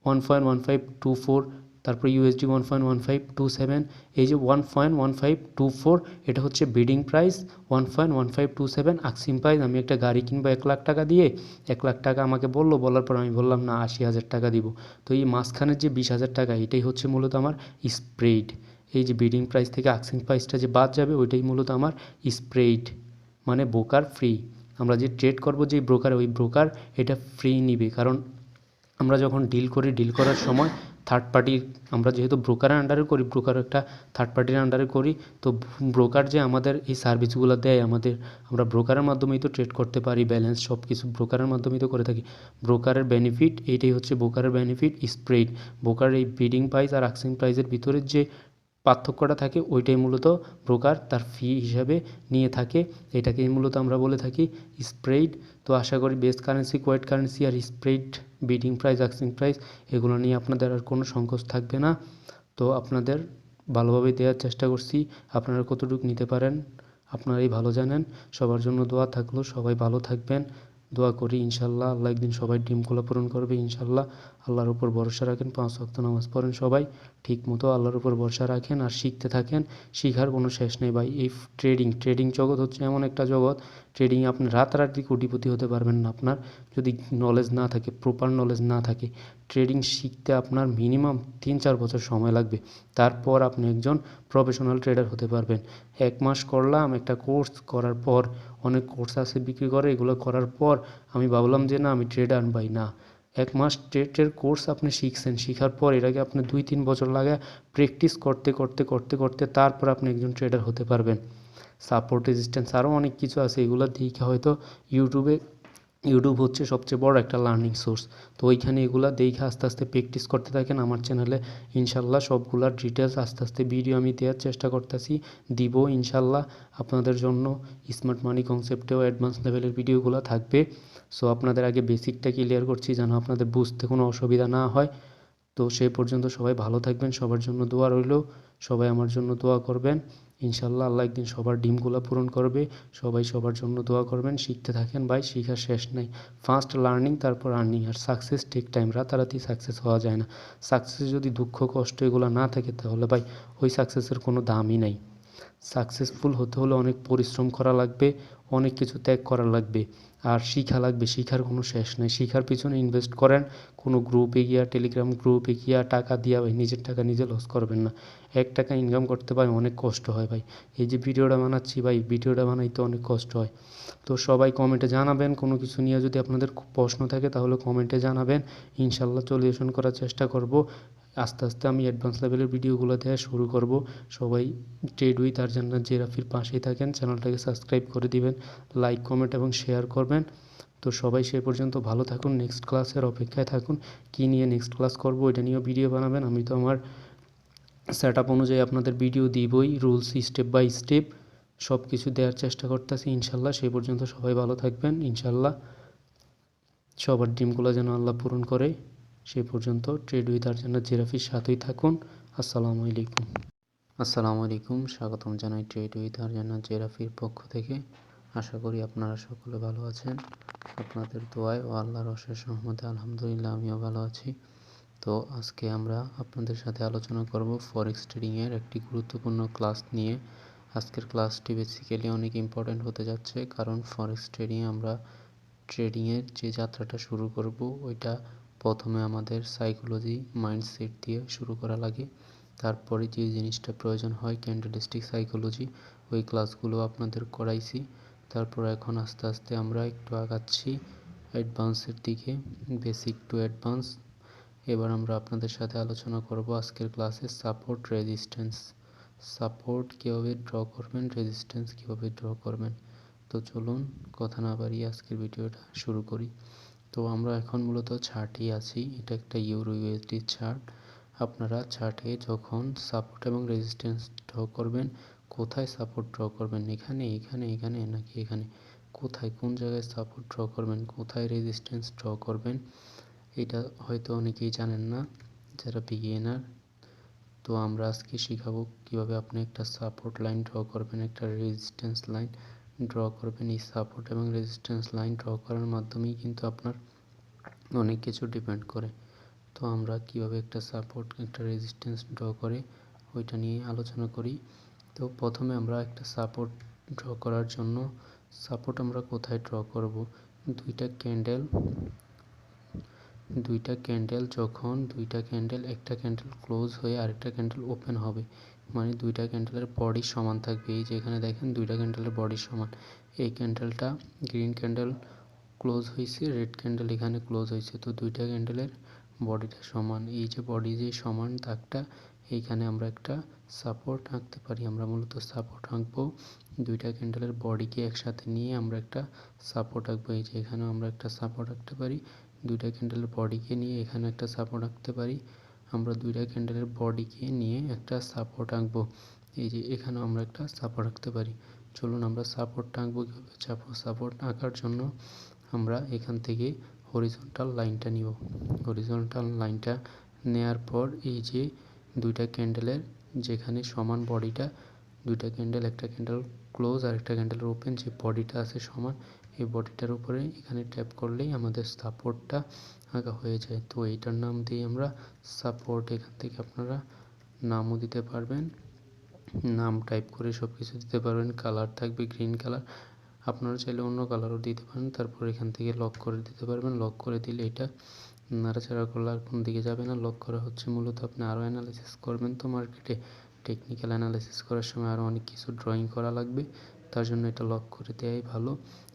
B: 1.1524, তারপর ইউএসডি 1.1527, এই যে 1.1524 এটা হচ্ছে বিডিং প্রাইস, 1.1527 আক্সিং প্রাইস। আমি একটা গাড়ি কিনবো 1,00,000 টাকা দিয়ে, 1,00,000 টাকা আমাকে বলার পর আমি বললাম না 80,000 টাকা দিব। তো এই মাঝখানের যে 20,000 টাকা এটাই হচ্ছে মূলত আমার স্প্রেড। এই যে বিডিং প্রাইস থেকে আক্সিং প্রাইসটা যে বাদ যাবে ওইটাই মূলত আমার স্প্রেড, মানে ব্রোকার ফ্রি। আমরা যে ট্রেড করব যেই ব্রোকার, ওই ব্রোকার এটা ফ্রি নিবে। কারণ আমরা যখন ডিল করি, ডিল করার সময় থার্ড পার্টির, আমরা যেহেতু ব্রোকারের আন্ডারে করি, ব্রোকার একটা থার্ড পার্টির আন্ডারে করি, তো ব্রোকার যে আমাদের এই সার্ভিসগুলো দেয় আমাদের, আমরা ব্রোকারের মাধ্যমেই তো ট্রেড করতে পারি, ব্যালেন্স সব কিছু ব্রোকারের মাধ্যমেই তো করে থাকি। ব্রোকারের বেনিফিট এইটাই হচ্ছে ব্রোকারের বেনিফিট স্প্রেড। ব্রোকার এই বিডিং প্রাইস আর আক্সিং প্রাইসের ভিতরের যে পার্থক্যটা থাকে ওইটাই মূলত ব্রোকার তার ফি হিসাবে নিয়ে থাকে, এটাকেই মূলত আমরা বলে থাকি স্প্রেড। তো আশা করি বেস কারেন্সি, কোয়েট কারেন্সি আর স্প্রেড, বিডিং প্রাইস, আক্সিং প্রাইস এগুলো নিয়ে আপনাদের আর কোনো সংকোচ থাকবে না। তো আপনাদের ভালোভাবে দেওয়ার চেষ্টা করছি, আপনারা কতটুকু নিতে পারেন আপনারাই ভালো জানেন। সবার জন্য দোয়া থাকলো, সবাই ভালো থাকবেন। দোয়া করি ইনশাল্লাহ আল্লাহ একদিন সবাই ড্রিমগুলো পূরণ করবে ইনশাল্লাহ। আল্লাহর উপর ভরসা রাখেন, 5 ওয়াক্ত নামাজ পড়েন সবাই ঠিক মতো, আল্লাহর উপর ভরসা রাখেন আর শিখতে থাকেন। শিখার কোনো শেষ নেই ভাই। এই ট্রেডিং জগৎ হচ্ছে এমন একটা জগৎ, ট্রেডিংয়ে আপনি রাতারাতি কোটিপতি হতে পারবেন না আপনার যদি নলেজ না থাকে, প্রপার নলেজ না থাকে। ট্রেডিং শিখতে আপনার মিনিমাম 3-4 বছর সময় লাগবে, তারপর আপনি একজন প্রফেশনাল ট্রেডার হতে পারবেন। 1 মাস করলাম একটা কোর্স, করার পর অনেক কোর্স আছে বিক্রি করে, এগুলো করার পর আমি ভাবলাম যে না আমি ট্রেডার ভাই, না। 1 মাস ট্রেডের কোর্স আপনি শিখছেন, শিখার পর এটাকে আপনি 2-3 বছর লাগে প্র্যাকটিস করতে করতে করতে করতে তারপর আপনি একজন ট্রেডার হতে পারবেন। সাপোর্ট রেজিস্ট্যান্স আরও অনেক কিছু আছে, এগুলো দেখে হয়তো ইউটিউব হচ্ছে সবচেয়ে বড় একটা লার্নিং সোর্স। তো ওইখানে এগুলো দেখে আস্তে আস্তে প্র্যাকটিস করতে থাকেন। আমার চ্যানেলে ইনশাল্লাহ সবগুলার ডিটেলস আস্তে আস্তে ভিডিও আমি দেওয়ার চেষ্টা করতেছি, দিব ইনশাল্লাহ আপনাদের জন্য। স্মার্ট মানি কনসেপ্টেও অ্যাডভান্স লেভেলের ভিডিওগুলো থাকবে। সো আপনাদের আগে বেসিকটা ক্লিয়ার করছি যেন আপনাদের বুঝতে কোনো অসুবিধা না হয়। তো সেই পর্যন্ত সবাই ভালো থাকবেন, সবার জন্য দোয়া রইল, সবাই আমার জন্য দোয়া করবেন ইনশাল্লাহ আল্লাহ একদিন সবার ডিমগুলো পূরণ করবে। সবাই সবার জন্য দোয়া করবেন। শিখতে থাকেন ভাই, শিখার শেষ নাই। ফার্স্ট লার্নিং, তারপর আর্নিং। আর সাকসেস টেক টাইম, রাতারাতি সাকসেস হওয়া যায় না। সাকসেস যদি দুঃখ কষ্ট এগুলো না থাকে তাহলে ভাই ওই সাকসেসের কোনো দামই নাই। সাকসেসফুল হতে হলে অনেক পরিশ্রম করা লাগবে, অনেক কিছু ত্যাগ করা লাগবে, আর শিখা লাগবে। শিখার কোনো শেষ নেই। শিখার পিছনে ইনভেস্ট করেন, কোনো গ্রুপে গিয়া, টেলিগ্রাম গ্রুপে গিয়া টাকা দিয়া ভাই নিজের টাকা নিজে লস করবেন না। 1 টাকা ইনকাম করতে ভাই অনেক কষ্ট হয় ভাই। এই যে ভিডিওটা বানাচ্ছি ভাই, ভিডিওটা বানাইতে অনেক কষ্ট হয়। তো সবাই কমেন্টে জানাবেন, কোনো কিছু নিয়ে যদি আপনাদের প্রশ্ন থাকে তাহলে কমেন্টে জানাবেন। ইনশাল্লাহ সলিউশন করার চেষ্টা করব। আস্তে আস্তে আমি অ্যাডভান্স লেভেলের ভিডিওগুলো দেওয়া শুরু করব। সবাই ট্রেড উইথ আরজান্নাত জেরাফির পাশেই থাকেন, চ্যানেলটাকে সাবস্ক্রাইব করে দিবেন, লাইক কমেন্ট এবং শেয়ার করবেন। তো সবাই সে পর্যন্ত ভালো থাকুন, নেক্সট ক্লাসের অপেক্ষায় থাকুন। কী নিয়ে নেক্সট ক্লাস করব এটা নিয়েও ভিডিও বানাবেন। আমি তো আমার সেট আপ অনুযায়ী আপনাদের ভিডিও দিবই, রুলস স্টেপ বাই স্টেপ সব কিছু দেওয়ার চেষ্টা করতেছি ইনশাল্লাহ। সেই পর্যন্ত সবাই ভালো থাকবেন ইনশাল্লাহ। সবার ড্রিমগুলো যেন আল্লাহ পূরণ করে। সেই পর্যন্ত ট্রেড উইথ আরজান্নাত জেরাফির সাথেই থাকুন। আসসালামু আলাইকুম। আসসালামু আলাইকুম, স্বাগতম জানাই ট্রেড উইথ আরজান্নাত জেরাফির পক্ষ থেকে। আশা করি আপনারা সকলে ভালো আছেন। আপনাদের দোয়ায় ও আল্লাহর অশেষ রহমতে আলহামদুলিল্লাহ আমিও ভালো আছি। তো আজকে আমরা আপনাদের সাথে আলোচনা করব ফরেক্স ট্রেডিংয়ের একটি গুরুত্বপূর্ণ ক্লাস নিয়ে। আজকের ক্লাসটি বেসিক্যালি অনেক ইম্পর্ট্যান্ট হতে যাচ্ছে, কারণ ফরেক্স ট্রেডিংয়ে আমরা ট্রেডিংয়ের যে যাত্রাটা শুরু করব ওইটা প্রথমে আমাদের সাইকোলজি মাইন্ডসেট দিয়ে শুরু করা লাগে। তারপরে যে জিনিসটা প্রয়োজন হয় ক্যান্ডেলস্টিক সাইকোলজি, ওই ক্লাসগুলো আপনাদের করাইছি। তারপর এখন আস্তে আস্তে আমরা একটু আগাচ্ছি অ্যাডভান্সের দিকে, বেসিক টু অ্যাডভান্স। এবার আমরা আপনাদের সাথে আলোচনা করব আজকের ক্লাসে সাপোর্ট রেজিস্ট্যান্স। সাপোর্ট কীভাবে ড্র করবেন, রেজিস্ট্যান্স কীভাবে ড্র করবেন। তো চলুন কথা না বাড়িয়ে আজকের ভিডিওটা শুরু করি। তো আমরা এখন মূলত চার্টেই আছি। এটা একটা ইউরো ইউএসডি চার্ট। আপনারা চার্টে যখন সাপোর্ট এবং রেজিস্ট্যান্স ড্র করবেন, কোথায় সাপোর্ট ড্র করবেন, এখানে এখানে এখানে নাকি এখানে, কোথায় কোন জায়গায় সাপোর্ট ড্র করবেন, কোথায় রেজিস্ট্যান্স ড্র করবেন, এটা হয়তো অনেকেই জানেন না যারা বিগিনার। তো আমরা আজকে শিখাবো কিভাবে আপনি একটা সাপোর্ট লাইন ড্র করবেন, একটা রেজিস্ট্যান্স লাইন ড্র করবেন। এই সাপোর্ট এবং রেজিস্ট্যান্স লাইন ড্র করার মাধ্যমেই কিন্তু আপনার অনেক কিছু ডিপেন্ড করে। তো আমরা কিভাবে একটা সাপোর্ট একটা রেজিস্ট্যান্স ড্র করে ওইটা নিয়ে আলোচনা করি। তো প্রথমে আমরা একটা সাপোর্ট ড্র করার জন্য সাপোর্ট আমরা কোথায় ড্র করব, দুইটা ক্যান্ডেল যখন দুইটা ক্যান্ডেল, একটা ক্যান্ডেল ক্লোজ হয়ে আরেকটা ক্যান্ডেল ওপেন হবে, মানে দুইটা ক্যান্ডেলের বডি সমান থাকবে। এই যে এখানে দেখেন দুইটা ক্যান্ডেলের বডি সমান। এই ক্যান্ডেলটা গ্রিন ক্যান্ডেল ক্লোজ হয়েছে, রেড ক্যান্ডেল এখানে ক্লোজ হয়েছে, তো দুইটা ক্যান্ডেলের বডিটা সমান। এই যে বডি যে সমান দাগটা, এইখানে আমরা একটা সাপোর্ট আঁকতে পারি। আমরা মূলত সাপোর্ট আঁকবো, দুইটা ক্যান্ডেলের বডিকে একসাথে নিয়ে আমরা একটা সাপোর্ট আঁকবো। এই যে এখানেও আমরা একটা সাপোর্ট আঁকতে পারি, দুইটা ক্যান্ডেলের বডিকে নিয়ে এখানে একটা সাপোর্ট আঁকতে পারি। আমরা দুইটা ক্যান্ডেলের বডিকে নিয়ে একটা সাপোর্ট আঁকবো। এই যে এখানেও আমরা একটা সাপোর্ট আঁকতে পারি। চলুন আমরা সাপোর্টটা আঁকবো কীভাবে। সাপোর্ট আঁকার জন্য আমরা এখান থেকে হরিজন্টাল লাইনটা নিব। হরিজন্টাল লাইনটা নেয়ার পর এই যে দুইটা ক্যান্ডেলের যেখানে সমান বডিটা, দুইটা ক্যান্ডেল, একটা ক্যান্ডেল ক্লোজ আর একটা ক্যান্ডেল ওপেন, যে বডিটা আছে সমান, এই বডিটার উপরে এখানে ট্যাপ করলেই আমাদের সাপোর্টটা আঁকা হয়ে যায়। তো এইটার নাম দিয়ে আমরা সাপোর্ট। এখান থেকে আপনারা নামও দিতে পারবেন, নাম টাইপ করে সব কিছু দিতে পারবেন। কালার থাকবে গ্রিন কালার, আপনারা চাইলে অন্য কালারও দিতে পারেন। তারপর এখান থেকে লক করে দিতে পারবেন। লক করে দিলে এটা নাড়াচাড়া করলে আর কোন দিকে যাবে না। লক করা হচ্ছে মূলত আপনি আরও অ্যানালাইসিস করবেন, তো মার্কেটে টেকনিক্যাল অ্যানালাইসিস করার সময় আরও অনেক কিছু ড্রয়িং করা লাগবে, তার জন্য এটা লক করে দেওয়াই ভালো।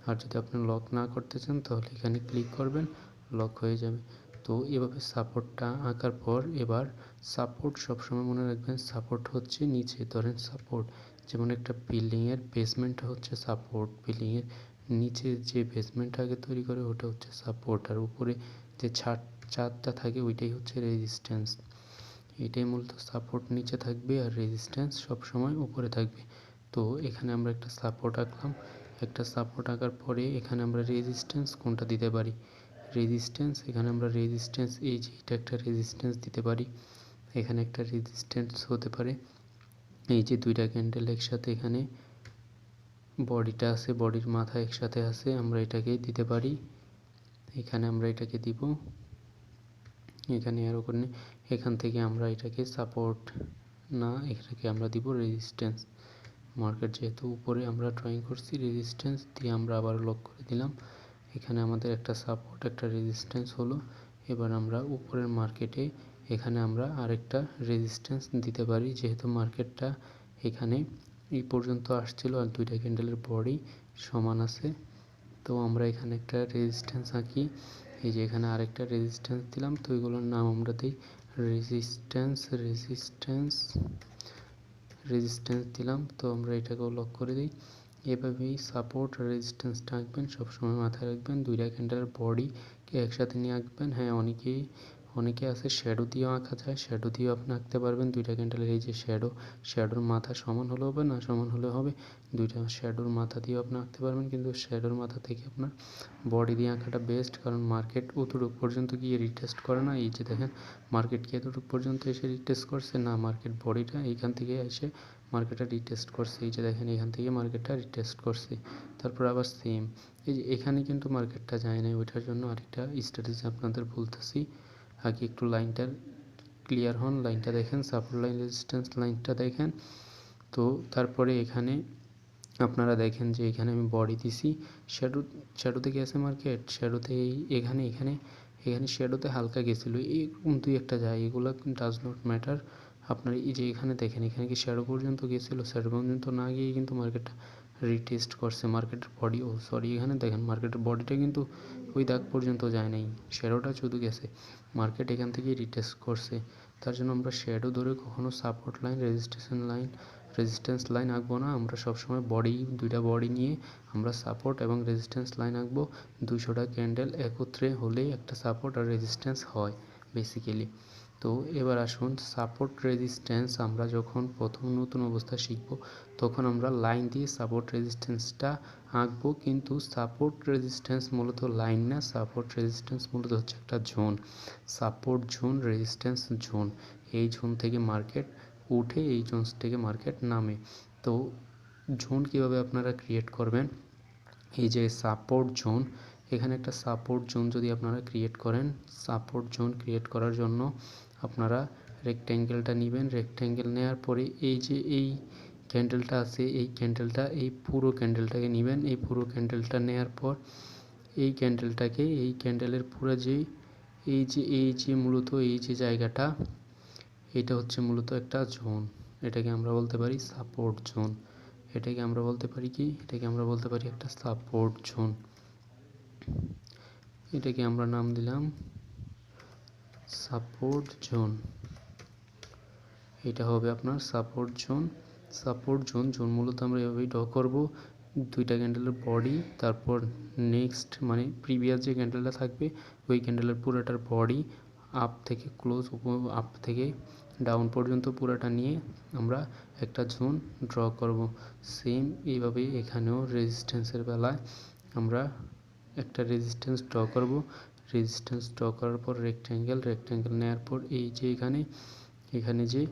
B: আর যদি আপনি লক না করতে চান তাহলে এখানে ক্লিক করবেন, লক হয়ে যাবে। তো এভাবে সাপোর্টটা আঁকার পর এবার সাপোর্ট সবসময় মনে রাখবেন, সাপোর্ট হচ্ছে নিচে ধরেন সাপোর্ট, যেমন একটা বিল্ডিংয়ের বেসমেন্টটা হচ্ছে সাপোর্ট, বিল্ডিংয়ের নিচে যে বেসমেন্ট আগে তৈরি করে ওটা হচ্ছে সাপোর্ট, আর উপরে যে ছাদটা থাকে ওইটাই হচ্ছে রেজিস্ট্যান্স। এটাই মূলত সাপোর্ট নিচে থাকবে আর রেজিস্ট্যান্স সবসময় উপরে থাকবে। তো এখানে আমরা একটা সাপোর্ট আঁকলাম, একটা সাপোর্ট আঁকার পরে এখানে আমরা রেজিস্ট্যান্স কোনটা দিতে পারি, রেজিস্ট্যান্স এখানে আমরা রেজিস্ট্যান্স, এই যে এটা একটা রেজিস্ট্যান্স দিতে পারি, এখানে একটা রেজিস্ট্যান্স হতে পারে। এই যে দুইটা ক্যান্ডেল একসাথে এখানে বডিটা আছে, বডির মাথা একসাথে আছে, আমরা এটাকে দিতে পারি। এখানে আমরা এটাকে দিব, এখানে আর ওখানে, এখান থেকে আমরা এটাকে সাপোর্ট না, এটাকে আমরা দিব রেজিস্ট্যান্স। মার্কেট যেহেতু উপরে আমরা ড্রয়িং করছি, রেজিস্ট্যান্স দিয়ে আমরা আবার লক করে দিলাম। এখানে আমাদের একটা সাপোর্ট একটা রেজিস্ট্যান্স হলো। এবার আমরা উপরের মার্কেটে এখানে আমরা আরেকটা রেজিস্ট্যান্স দিতে পারি, যেহেতু মার্কেটটা এখানে এই পর্যন্ত আসছিল আর দুইটা ক্যান্ডেলের বডি সমান আছে। তো আমরা এখানে একটা রেজিস্ট্যান্স আঁকি, এই যে এখানে আরেকটা রেজিস্ট্যান্স দিলাম। তো এগুলোর নাম আমরা দিই রেজিস্ট্যান্স দিলাম। তো আমরা এটাকেও লক করে দিই। এভাবেই সাপোর্ট রেজিস্ট্যান্সটা আঁকবেন, সবসময় মাথায় রাখবেন দুইটা ক্যান্ডেলের বডিকে একসাথে নিয়ে আঁকবেন। হ্যাঁ, অনেকে আছে শ্যাডো দিয়েও আঁকা যায়, শ্যাডো দিয়েও আপনি আঁকতে পারবেন। দুইটা ক্যান্ডেলের এই যে শ্যাডোর মাথা সমান হলে হবে, না সমান হলে হবে, দুইটা শ্যাডোর মাথা দিয়েও আপনি আঁকতে পারবেন, কিন্তু শ্যাডোর মাথা থেকে আপনার বডি দিয়ে আঁকাটা বেস্ট, কারণ মার্কেট অতটুকু পর্যন্ত গিয়ে রিটেস্ট করে না। এই যে দেখেন মার্কেট কি এতটুকু পর্যন্ত এসে রিটেস্ট করছে না, মার্কেট বডিটা এইখান থেকে এসে মার্কেটটা রিটেস্ট করছে। এই যে দেখেন এখান থেকে মার্কেটটা রিটেস্ট করছে, তারপর আবার সেম এই যে এখানে কিন্তু মার্কেটটা যায় না। ওইটার জন্য আরেকটা স্ট্র্যাটেজি আপনাদের বলতেছি। আগে একটু লাইনটার ক্লিয়ার হন, লাইনটা দেখেন, সাপোর্ট লাইন রেজিস্ট্যান্স লাইনটা দেখেন। তো তারপরে এখানে আপনারা দেখেন যে এখানে আমি বডি দিছি, শ্যাডোতে গেছে মার্কেট, শ্যাডোতে এখানে শ্যাডোতে হালকা গেছিলো, এরকম দুই একটা যায়, এগুলো ডাজ নট ম্যাটার। আপনার এই যে এখানে দেখেন এখানে কি শ্যাডো পর্যন্ত গেছিলো, শ্যাডো পর্যন্ত না গিয়ে কিন্তু মার্কেটটা রিটেস্ট করছে। মার্কেটের বডি এখানে দেখেন মার্কেটের বডিটা কিন্তু ওই দাগ পর্যন্ত যায় নাই, শ্যাডোটা শুধু গেছে, মার্কেট এখান থেকে রিটেস্ট করছে। তার জন্য আমরা শ্যাডো ধরে কখনো সাপোর্ট লাইন রেজিস্ট্যান্স লাইন আঁকবো না। আমরা সবসময় দুইটা বডি নিয়ে আমরা সাপোর্ট এবং রেজিস্ট্যান্স লাইন আঁকবো। 200টা ক্যান্ডেল একত্রে হলেই একটা সাপোর্ট আর রেজিস্ট্যান্স হয় বেসিক্যালি। তো এবার আসুন সাপোর্ট রেজিস্ট্যান্স আমরা যখন প্রথম নতুন অবস্থা শিখব, তখন আমরা লাইন দিয়ে সাপোর্ট রেজিস্ট্যান্সটা আঁকবো। কিন্তু সাপোর্ট রেজিস্ট্যান্স মূলত লাইন না, সাপোর্ট রেজিস্ট্যান্স মূলত হচ্ছে একটা zone, support zone, resistance zone. এই জোন থেকে মার্কেট উঠে এই জোন থেকে মার্কেট নামে। তো জোন কীভাবে আপনারা ক্রিয়েট করবেন, এই যে সাপোর্ট জোন, এখানে একটা সাপোর্ট জোন যদি আপনারা ক্রিয়েট করেন, সাপোর্ট জোন ক্রিয়েট করার জন্য আপনারা রেক্ট্যাঙ্গেলটা নেবেন। রেক্ট্যাঙ্গেল নেওয়ার পরে এই যে এই ক্যান্ডেলটা আছে, এই ক্যান্ডেলটা, এই পুরো ক্যান্ডেলটাকে নেবেন। এই পুরো ক্যান্ডেলটা নেওয়ার পর এই ক্যান্ডেলটাকে, এই ক্যান্ডেলের পুরো যে এই যে মূলত এই যে জায়গাটা, এটা হচ্ছে মূলত একটা জোন। এটাকে আমরা বলতে পারি সাপোর্ট জোন। এটাকে আমরা বলতে পারি কি, এটাকে আমরা বলতে পারি একটা সাপোর্ট জোন। এটাকে আমরা নাম দিলাম সাপোর্ট জোন। এটা হবে আপনার সাপোর্ট জোন। জোন মূলত আমরা এভাবেই ড্র করব। দুইটা ক্যান্ডেলের বডি, তারপর নেক্সট মানে প্রিভিয়াস যে ক্যান্ডেলটা থাকবে ওই ক্যান্ডেলের পুরোটার বডি, আপ থেকে ক্লোজ, আপ থেকে ডাউন পর্যন্ত পুরোটা নিয়ে আমরা একটা জোন ড্র করব। সেম এইভাবে এখানেও রেজিস্ট্যান্সের বেলায় আমরা একটা রেজিস্ট্যান্স ড্র করব। রেজিস্ট্যান্স ড্র করার পর রেক্ট্যাঙ্গেল নেওয়ার পর এই যে এখানে যে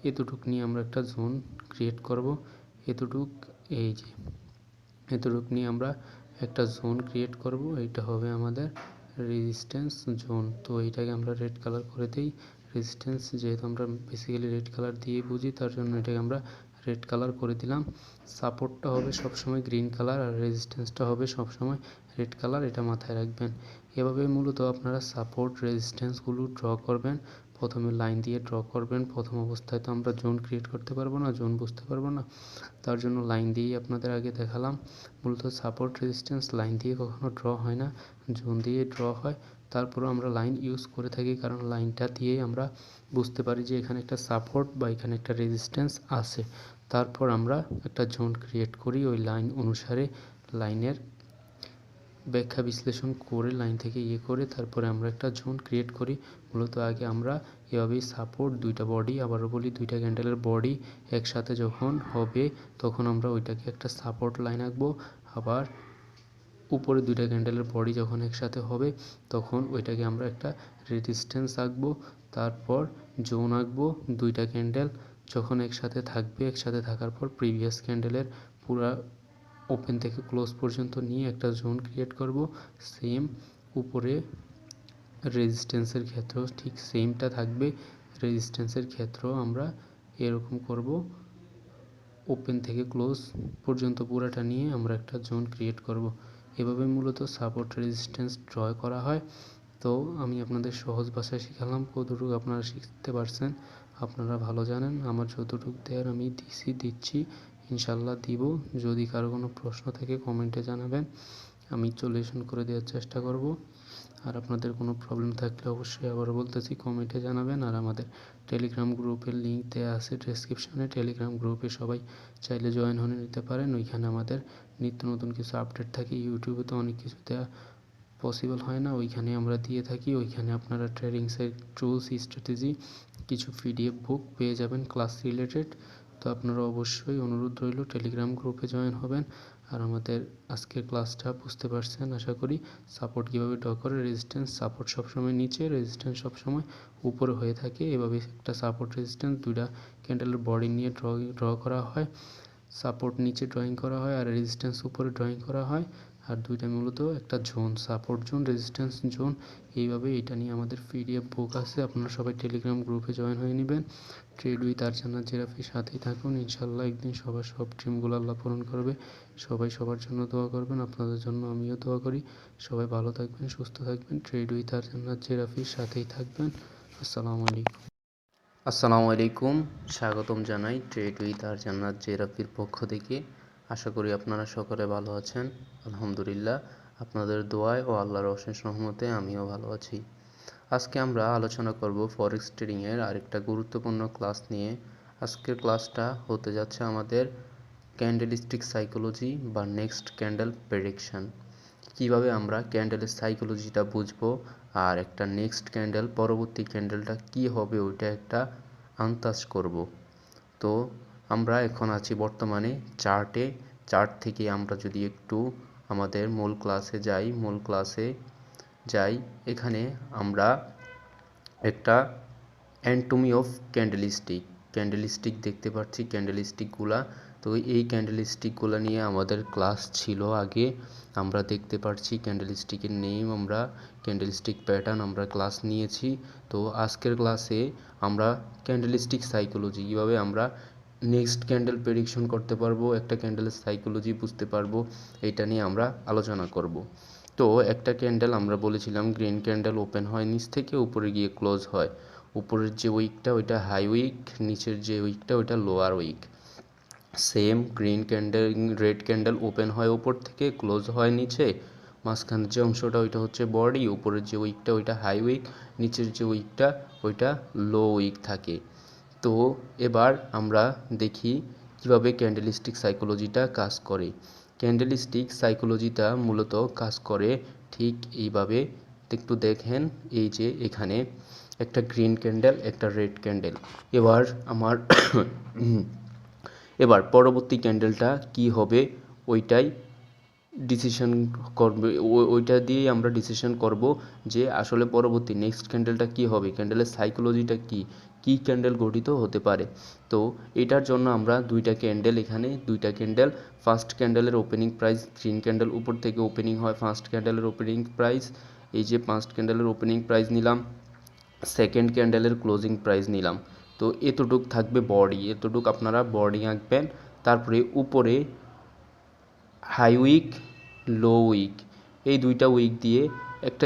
B: এতটুক নিয়ে আমরা একটা জোন ক্রিয়েট করব। এই যে এতটুক নিয়ে আমরা একটা জোন ক্রিয়েট করব, এইটা হবে আমাদের রেজিস্ট্যান্স জোন। তো এইটাকে আমরা রেড কালার করে দিই। রেজিস্ট্যান্স যেহেতু আমরা বেসিক্যালি রেড কালার দিয়ে বুঝি, তার জন্য এটাকে আমরা রেড কালার করে দিলাম। সাপোর্টটা হবে সবসময় গ্রিন কালার আর রেজিস্ট্যান্সটা হবে সবসময় রেড কালার, এটা মাথায় রাখবেন। এভাবে মূলত আপনারা সাপোর্ট রেজিস্ট্যান্সগুলো ড্র করবেন। প্রথমে লাইন দিয়ে ড্র করবেন। প্রথম অবস্থায় তো আমরা জোন ক্রিয়েট করতে পারবো না, জোন বুঝতে পারবো না, তার জন্য লাইন দিয়েই আপনাদের আগে দেখালাম। মূলত সাপোর্ট রেজিস্ট্যান্স লাইন দিয়ে কখনো ড্র হয় না, জোন দিয়ে ড্র হয়। তারপরও আমরা লাইন ইউজ করে থাকি, কারণ লাইনটা দিয়েই আমরা বুঝতে পারি যে এখানে একটা সাপোর্ট বা এখানে একটা রেজিস্ট্যান্স আছে। তারপর আমরা একটা জোন ক্রিয়েট করি ওই লাইন অনুসারে, লাইনের ব্যাখ্যা বিশ্লেষণ করে লাইন থেকে করে তারপরে আমরা একটা জোন ক্রিয়েট করি। মূলত আগে আমরা এভাবেই সাপোর্ট দুইটা বডি, আবারও বলি দুইটা ক্যান্ডেলের বডি একসাথে যখন হবে তখন আমরা ওইটাকে একটা সাপোর্ট লাইন আঁকবো। আবার উপরে দুইটা ক্যান্ডেলের বডি যখন একসাথে হবে তখন ওইটাকে আমরা একটা রেজিস্ট্যান্স আঁকবো। তারপর জোন আঁকবো দুইটা ক্যান্ডেল, যখন একসাথে থাকবে, একসাথে থাকার পর প্রিভিয়াস ক্যান্ডেলের পুরা ওপেন থেকে ক্লোজ পর্যন্ত নিয়ে একটা জোন ক্রিয়েট করব। সেম উপরে রেজিস্ট্যান্সের ক্ষেত্রেও ঠিক সেমটা থাকবে। রেজিস্ট্যান্সের ক্ষেত্রেও আমরা এরকম করব, ওপেন থেকে ক্লোজ পর্যন্ত পুরাটা নিয়ে আমরা একটা জোন ক্রিয়েট করব। এভাবে মূলত সাপোর্ট রেজিস্ট্যান্স ড্র করা হয়। তো আমি আপনাদের সহজ ভাষায় শেখালাম, কতটুকু আপনারা শিখতে পারছেন আপনারা ভালো জানেন। আমার যতটুকু দেওয়ার আমি দিচ্ছি, ইনশাল্লাহ দিব। যদি কারো কোনো প্রশ্ন থাকে কমেন্টে জানাবেন, আমি সলিউশন করে দেওয়ার চেষ্টা করব। আর আপনাদের কোনো প্রবলেম থাকলে অবশ্যই আবার বলতেছি কমেন্টে জানাবেন। আর আমাদের টেলিগ্রাম গ্রুপের লিঙ্ক দেওয়া আছে ডেসক্রিপশনে, টেলিগ্রাম গ্রুপে সবাই চাইলে জয়েন হয়ে নিতে পারেন। ওইখানে আমাদের নিত্য নতুন কিছু আপডেট থাকে। ইউটিউবে তো অনেক কিছু দেওয়া পসিবল হয় না, ওইখানে আমরা দিয়ে থাকি। ওইখানে আপনারা ট্রেডিংসের টুলস, স্ট্র্যাটেজি, কিছু পিডিএফ বুক পেয়ে যাবেন ক্লাস রিলেটেড। তো আপনারা অবশ্যই অনুরোধ রইল টেলিগ্রাম গ্রুপে জয়েন হবেন। আর আমাদের আজকের ক্লাসটা বুঝতে পারছেন আশা করি। সাপোর্ট কীভাবে ড্র করে, রেজিস্ট্যান্স সাপোর্ট সবসময় নিচে, রেজিস্ট্যান্স সবসময় উপরে হয়ে থাকে। এভাবে একটা সাপোর্ট রেজিস্ট্যান্স দুইটা ক্যান্ডেলের বডি নিয়ে ড্র করা হয়। সাপোর্ট নিচে ড্রয়িং করা হয় আর রেজিস্ট্যান্স উপরে ড্রয়িং করা হয়। আর দুইটা মূলত একটা zone, support zone, resistance zone. এইভাবে এটা নিয়ে আমাদের পিডিএফ বুক আছে, আপনারা সবাই টেলিগ্রাম গ্রুপে জয়েন হয়ে নেবেন। ট্রেড উইথ আরজানা জেরাফির সাথেই থাকুন, ইনশাল্লাহ একদিন সবার সব ড্রিমগুলো আল্লাহ পূরণ করবে। সবাই সবার জন্য দোয়া করবেন, আপনাদের জন্য আমিও দোয়া করি। সবাই ভালো থাকবেন, সুস্থ থাকবেন, ট্রেড উইথ আরজানা জেরাফির সাথেই থাকবেন। আসসালামু আলাইকুম। আসসালামু আলাইকুম, স্বাগতম জানাই ট্রেড উইথ আরজানা জেরাফির পক্ষ থেকে। আশা করি আপনারা সকলে ভালো আছেন। আলহামদুলিল্লাহ, আপনাদের দোয়ায় ও আল্লাহর অশেষ রহমতে আমিও ভালো আছি। আজকে আমরা আলোচনা করব ফরেক্স ট্রেডিংয়ের আরেকটা গুরুত্বপূর্ণ ক্লাস নিয়ে। আজকের ক্লাসটা হতে যাচ্ছে আমাদের ক্যান্ডেলস্টিক সাইকোলজি বা নেক্সট ক্যান্ডেল প্রেডিকশন। কিভাবে আমরা ক্যান্ডেলের সাইকোলজিটা বুঝবো আর একটা নেক্সট ক্যান্ডেল, পরবর্তী ক্যান্ডেলটা কি হবে ওইটা একটা আন্দাজ করব। তো আমরা এখন আছি বর্তমানে চার্টে। চার্ট থেকে আমরা যদি একটু আমাদের মূল ক্লাসে যাই, এখানে আমরা একটা অ্যানাটমি অফ ক্যান্ডেলস্টিক দেখতে পাচ্ছি, ক্যান্ডেলস্টিকগুলা। তো এই ক্যান্ডেলস্টিকগুলো নিয়ে আমাদের ক্লাস ছিল আগে, আমরা দেখতে পাচ্ছি ক্যান্ডেলস্টিকের নেম, আমরা ক্যান্ডেলস্টিক প্যাটার্ন আমরা ক্লাস নিয়েছি। তো আজকের ক্লাসে আমরা ক্যান্ডেলস্টিক সাইকোলজি, কীভাবে আমরা নেক্সট ক্যান্ডেল প্রেডিকশন করতে পারবো, একটা ক্যান্ডেলের সাইকোলজি বুঝতে পারবো, এটা নিয়ে আমরা আলোচনা করব। তো একটা ক্যান্ডেল আমরা বলেছিলাম গ্রিন ক্যান্ডেল ওপেন হয় নিচ থেকে, উপরে গিয়ে ক্লোজ হয়। উপরের যে উইকটা ওইটা হাই উইক, নিচের যে উইকটা ওইটা lower wick. Same green candle, red candle open হয় উপর থেকে, ক্লোজ হয় নিচে। মাঝখানের যে অংশটা ওইটা হচ্ছে বডি, উপরের যে উইকটা ওইটা হাই উইক, নিচের যে উইকটা ওইটা লো উইক থাকে। তো এবার আমরা দেখি কিভাবে ক্যান্ডেলস্টিক সাইকোলজিটা কাজ করে। ক্যান্ডেলস্টিক সাইকোলজিটা মূলত কাজ করে ঠিক এইভাবে, একটু দেখেন। এই যে এখানে একটা গ্রিন ক্যান্ডেল, একটা রেড ক্যান্ডেল। এবার পরবর্তী ক্যান্ডেলটা কি হবে ওইটাই ডিসিশন করবে, ওইটা দিয়েই আমরা ডিসিশন করব যে আসলে পরবর্তী নেক্সট ক্যান্ডেলটা কি হবে, ক্যান্ডেলের সাইকোলজিটা কি ক্যান্ডেল গঠিত হতে পারে। তো এটার জন্য আমরা দুইটা ক্যান্ডেল, ফার্স্ট ক্যান্ডেলের ওপেনিং প্রাইস, গ্রিন ক্যান্ডেল উপর থেকে ওপেনিং হয়, ফার্স্ট ক্যান্ডেলের ওপেনিং প্রাইস, এই যে ফার্স্ট ক্যান্ডেলের ওপেনিং প্রাইস নিলাম, সেকেন্ড ক্যান্ডেলের ক্লোজিং প্রাইস নিলাম। তো এতটুক থাকবে বডি, এতটুক আপনারা বডি আঁকবেন। তারপরে উপরে হাই উইক, লো উইক, এই দুইটা উইক দিয়ে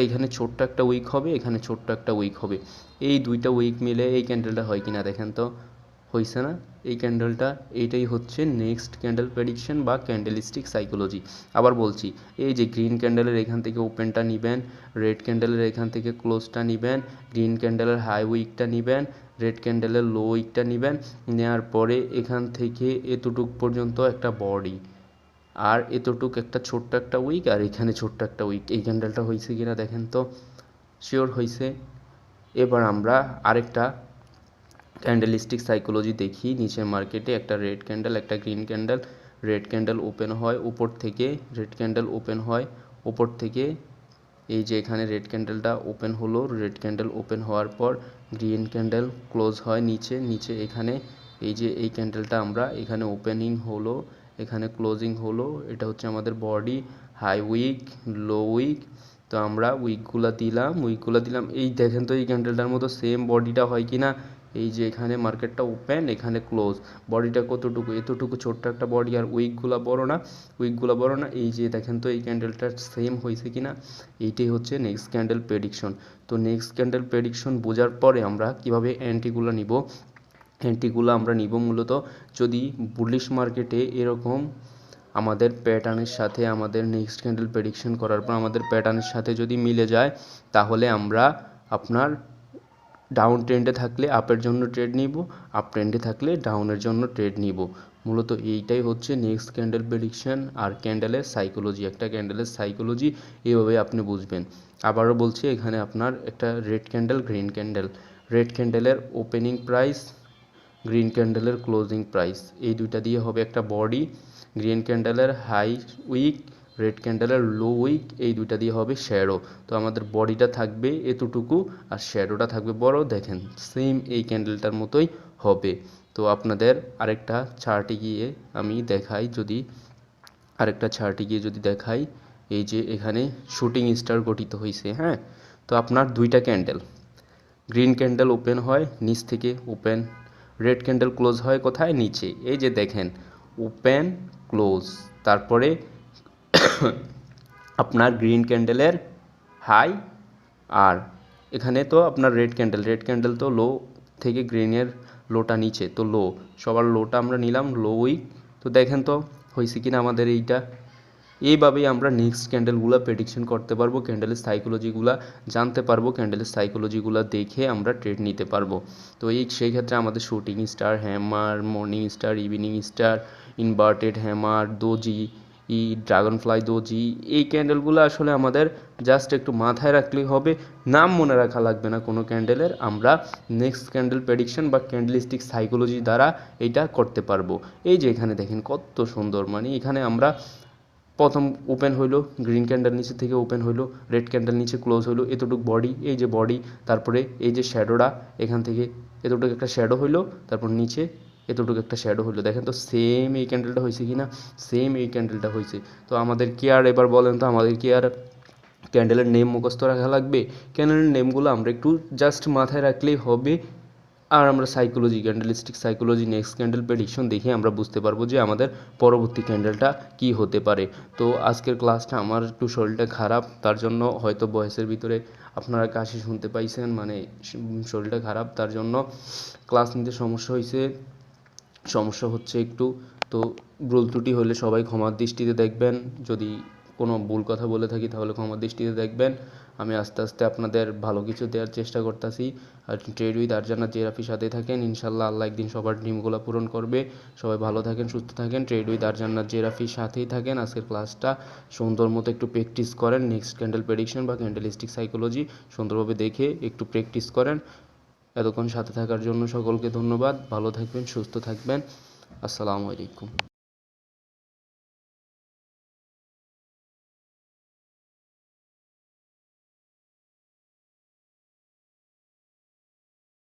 B: এখানে ছোট্ট একটা উইক হবে, এখানে ছোট্ট একটা উইক হবে। এই দুইটা উইক মিলে এই ক্যান্ডেলটা হয় কিনা দেখেন তো, হয়েছে না? এই ক্যান্ডেলটা, এইটাই হচ্ছে নেক্সট ক্যান্ডেল প্রেডিকশন বা ক্যান্ডেলস্টিক সাইকোলজি। আবার বলছি, এই যে গ্রিন ক্যান্ডেলের এখান থেকে ওপেনটা নেবেন, রেড ক্যান্ডেলের এখান থেকে ক্লোজটা নেবেন, গ্রিন ক্যান্ডেলের হাই উইকটা নেবেন, রেড ক্যান্ডেলের লো উইকটা নেবেন। নেওয়ার পরে এখান থেকে এতটুক পর্যন্ত একটা বডি, আর এতটুক একটা ছোট্ট একটা উইক, আর এখানে ছোট্ট একটা উইক। এই ক্যান্ডেলটা হয়েছে কিনা দেখেন তো, শিওর হয়েছে। এবার আমরা আরেকটা ক্যান্ডেলস্টিক সাইকোলজি দেখি। নিচের মার্কেটে একটা রেড ক্যান্ডেল, একটা green candle, red candle open হয় উপর থেকে, রেড ক্যান্ডেল ওপেন হয় উপর থেকে। এই যে এখানে রেড ক্যান্ডেলটা ওপেন হলো, রেড ক্যান্ডেল ওপেন হওয়ার পর গ্রিন ক্যান্ডেল ক্লোজ হয় নিচে, এখানে এই যে এই ক্যান্ডেলটা আমরা এখানে ওপেনিং হলো, এখানে ক্লোজিং হলো, এটা হচ্ছে আমাদের বডি, হাই উইক, লো উইক। তো আমরা উইকগুলো দিলাম, এই দেখেন তো এই ক্যান্ডেলটার মতো সেম বডিটা হয় কি না। এই যে এখানে মার্কেটটা ওপেন, এখানে ক্লোজ, বডিটা কতটুকু, এতটুকু ছোট্ট একটা বডি, আর উইকগুলো বড় না। এই যে দেখেন তো এই ক্যান্ডেলটা সেম হয়েছে কি না। এইটাই হচ্ছে নেক্সট ক্যান্ডেল প্রেডিকশন। তো নেক্সট ক্যান্ডেল প্রেডিকশন বোঝার পরে আমরা কিভাবে এন্ট্রিগুলো নিব মূলত যদি বুলিশ মার্কেটে এরকম আমাদের প্যাটার্নের সাথে, আমাদের নেক্সট ক্যান্ডেল প্রেডিকশন করার পর আমাদের প্যাটার্নের সাথে যদি মিলে যায়, তাহলে আমরা আপনার ডাউন ট্রেন্ডে থাকলে আপের জন্য ট্রেড নিব, আপ ট্রেন্ডে থাকলে ডাউনের জন্য ট্রেড নিব। মূলত এইটাই হচ্ছে নেক্সট ক্যান্ডেল প্রেডিকশন আর ক্যান্ডেলের সাইকোলজি। একটা ক্যান্ডেলের সাইকোলজি এইভাবে আপনি বুঝবেন। আবারও বলছি, এখানে আপনার একটা red candle, green candle, red ক্যান্ডেলের ওপেনিং প্রাইস, গ্রিন ক্যান্ডেলের ক্লোজিং প্রাইস, এই দুইটা দিয়ে হবে একটা বডি। গ্রিন ক্যান্ডেলের হাই উইক, রেড ক্যান্ডেলের লো উইক, এই দুইটা দিয়ে হবে শ্যাডো। তো আমাদের বডিটা থাকবে এতটুকু আর শ্যাডোটা থাকবে বড়। দেখেন সেম এই ক্যান্ডেলটার মতোই হবে। তো আপনাদের আরেকটা চার্টে গিয়ে আমি দেখাই, এই যে এখানে শুটিং স্টার গঠিত হয়েছে, হ্যাঁ। তো আপনার দুইটা ক্যান্ডেল, গ্রিন ক্যান্ডেল ওপেন হয় নিচ থেকে ওপেন, রেড ক্যান্ডেল ক্লোজ হয় কোথায়, নিচে। এই যে দেখেন ওপেন ক্লোজ, তারপরে আপনার গ্রিন ক্যান্ডেলের হাই, আর এখানে তো আপনার রেড ক্যান্ডেল তো লো থেকে গ্রিনের লোটা নিচে, তো লো, সবার লোটা আমরা নিলাম লো উইক। তো দেখেন তো হয়েছে কিনা আমাদের এইটা। এইভাবেই আমরা নেক্সট ক্যান্ডেলগুলো প্রেডিকশন করতে পারবো, ক্যান্ডেলের সাইকোলজিগুলো জানতে পারবো, ক্যান্ডেলের সাইকোলজিগুলো দেখে আমরা ট্রেড নিতে পারবো। তো সেই ক্ষেত্রে আমাদের shooting star, hammer, morning star, evening star, inverted hammer, doji, dragon fly doji, এই ক্যান্ডেলগুলো আসলে আমাদের জাস্ট একটু মাথায় রাখলেই হবে, নাম মনে রাখা লাগবে না কোনো ক্যান্ডেলের। আমরা নেক্সট ক্যান্ডেল প্রেডিকশন বা ক্যান্ডেলিস্টিক সাইকোলজি দ্বারা এইটা করতে পারবো। এই যে এখানে দেখেন কত সুন্দর, মানে এখানে আমরা প্রথম ওপেন হইলো, গ্রিন ক্যান্ডেল নিচে থেকে ওপেন হইলো, রেড ক্যান্ডেল নিচে ক্লোজ হইলো, এতটুকু বডি, এই যে বডি, তারপরে এই যে শ্যাডোটা, এখান থেকে এতটুকু একটা শ্যাডো হইলো, তারপর নিচে এতটুকু একটা শ্যাডো হইলো। দেখেন তো সেম এই ক্যান্ডেলটা হয়েছে কি না, সেম এই ক্যান্ডেলটা হয়েছে। তো আমাদের কি আর, এবার বলেন তো আমাদের কি আর ক্যান্ডেলের নেম মুখস্থ রাখা লাগবে? ক্যান্ডেলের নেমগুলো আমরা একটু জাস্ট মাথায় রাখলেই হবে। আর আমরা psychology, candlestick psychology, next candle prediction দেখে আমরা বুঝতে পারবো যে আমাদের পরবর্তী ক্যান্ডেলটা কি হতে পারে। তো আজকের ক্লাসটা আমার একটু শরীরটা খারাপ, তার জন্য হয়তো ভয়েসের ভিতরে আপনারা কাশি শুনতে পাইছেন, মানে শরীরটা খারাপ, তার জন্য ক্লাস নিতে সমস্যা হচ্ছে একটু। তো ভুল ত্রুটি হলে সবাই ক্ষমার দৃষ্টিতে দেখবেন, যদি কোনো ভুল কথা বলে থাকি তাহলে ক্ষমার দৃষ্টিতে দেখবেন। আমি আস্তে আস্তে আপনাদের ভালো কিছু দেওয়ার চেষ্টা করতেছি। আর ট্রেড উইথ আরজান্নাত জেরাফির সাথে থাকেন, ইনশাল্লাহ আল্লাহ একদিন সবার ড্রিমগুলো পূরণ করবে। সবাই ভালো থাকেন, সুস্থ থাকেন, ট্রেড উইথ আরজান্নাত জেরাফির সাথেই থাকেন। আজকের ক্লাসটা সুন্দর মতো একটু প্র্যাকটিস করেন, নেক্সট ক্যান্ডেল প্রেডিকশন বা ক্যান্ডেলিস্টিক সাইকোলজি সুন্দরভাবে দেখে একটু প্র্যাকটিস করেন। এতক্ষণ সাথে থাকার জন্য সকলকে ধন্যবাদ। ভালো থাকবেন, সুস্থ থাকবেন। আসসালামু আলাইকুম।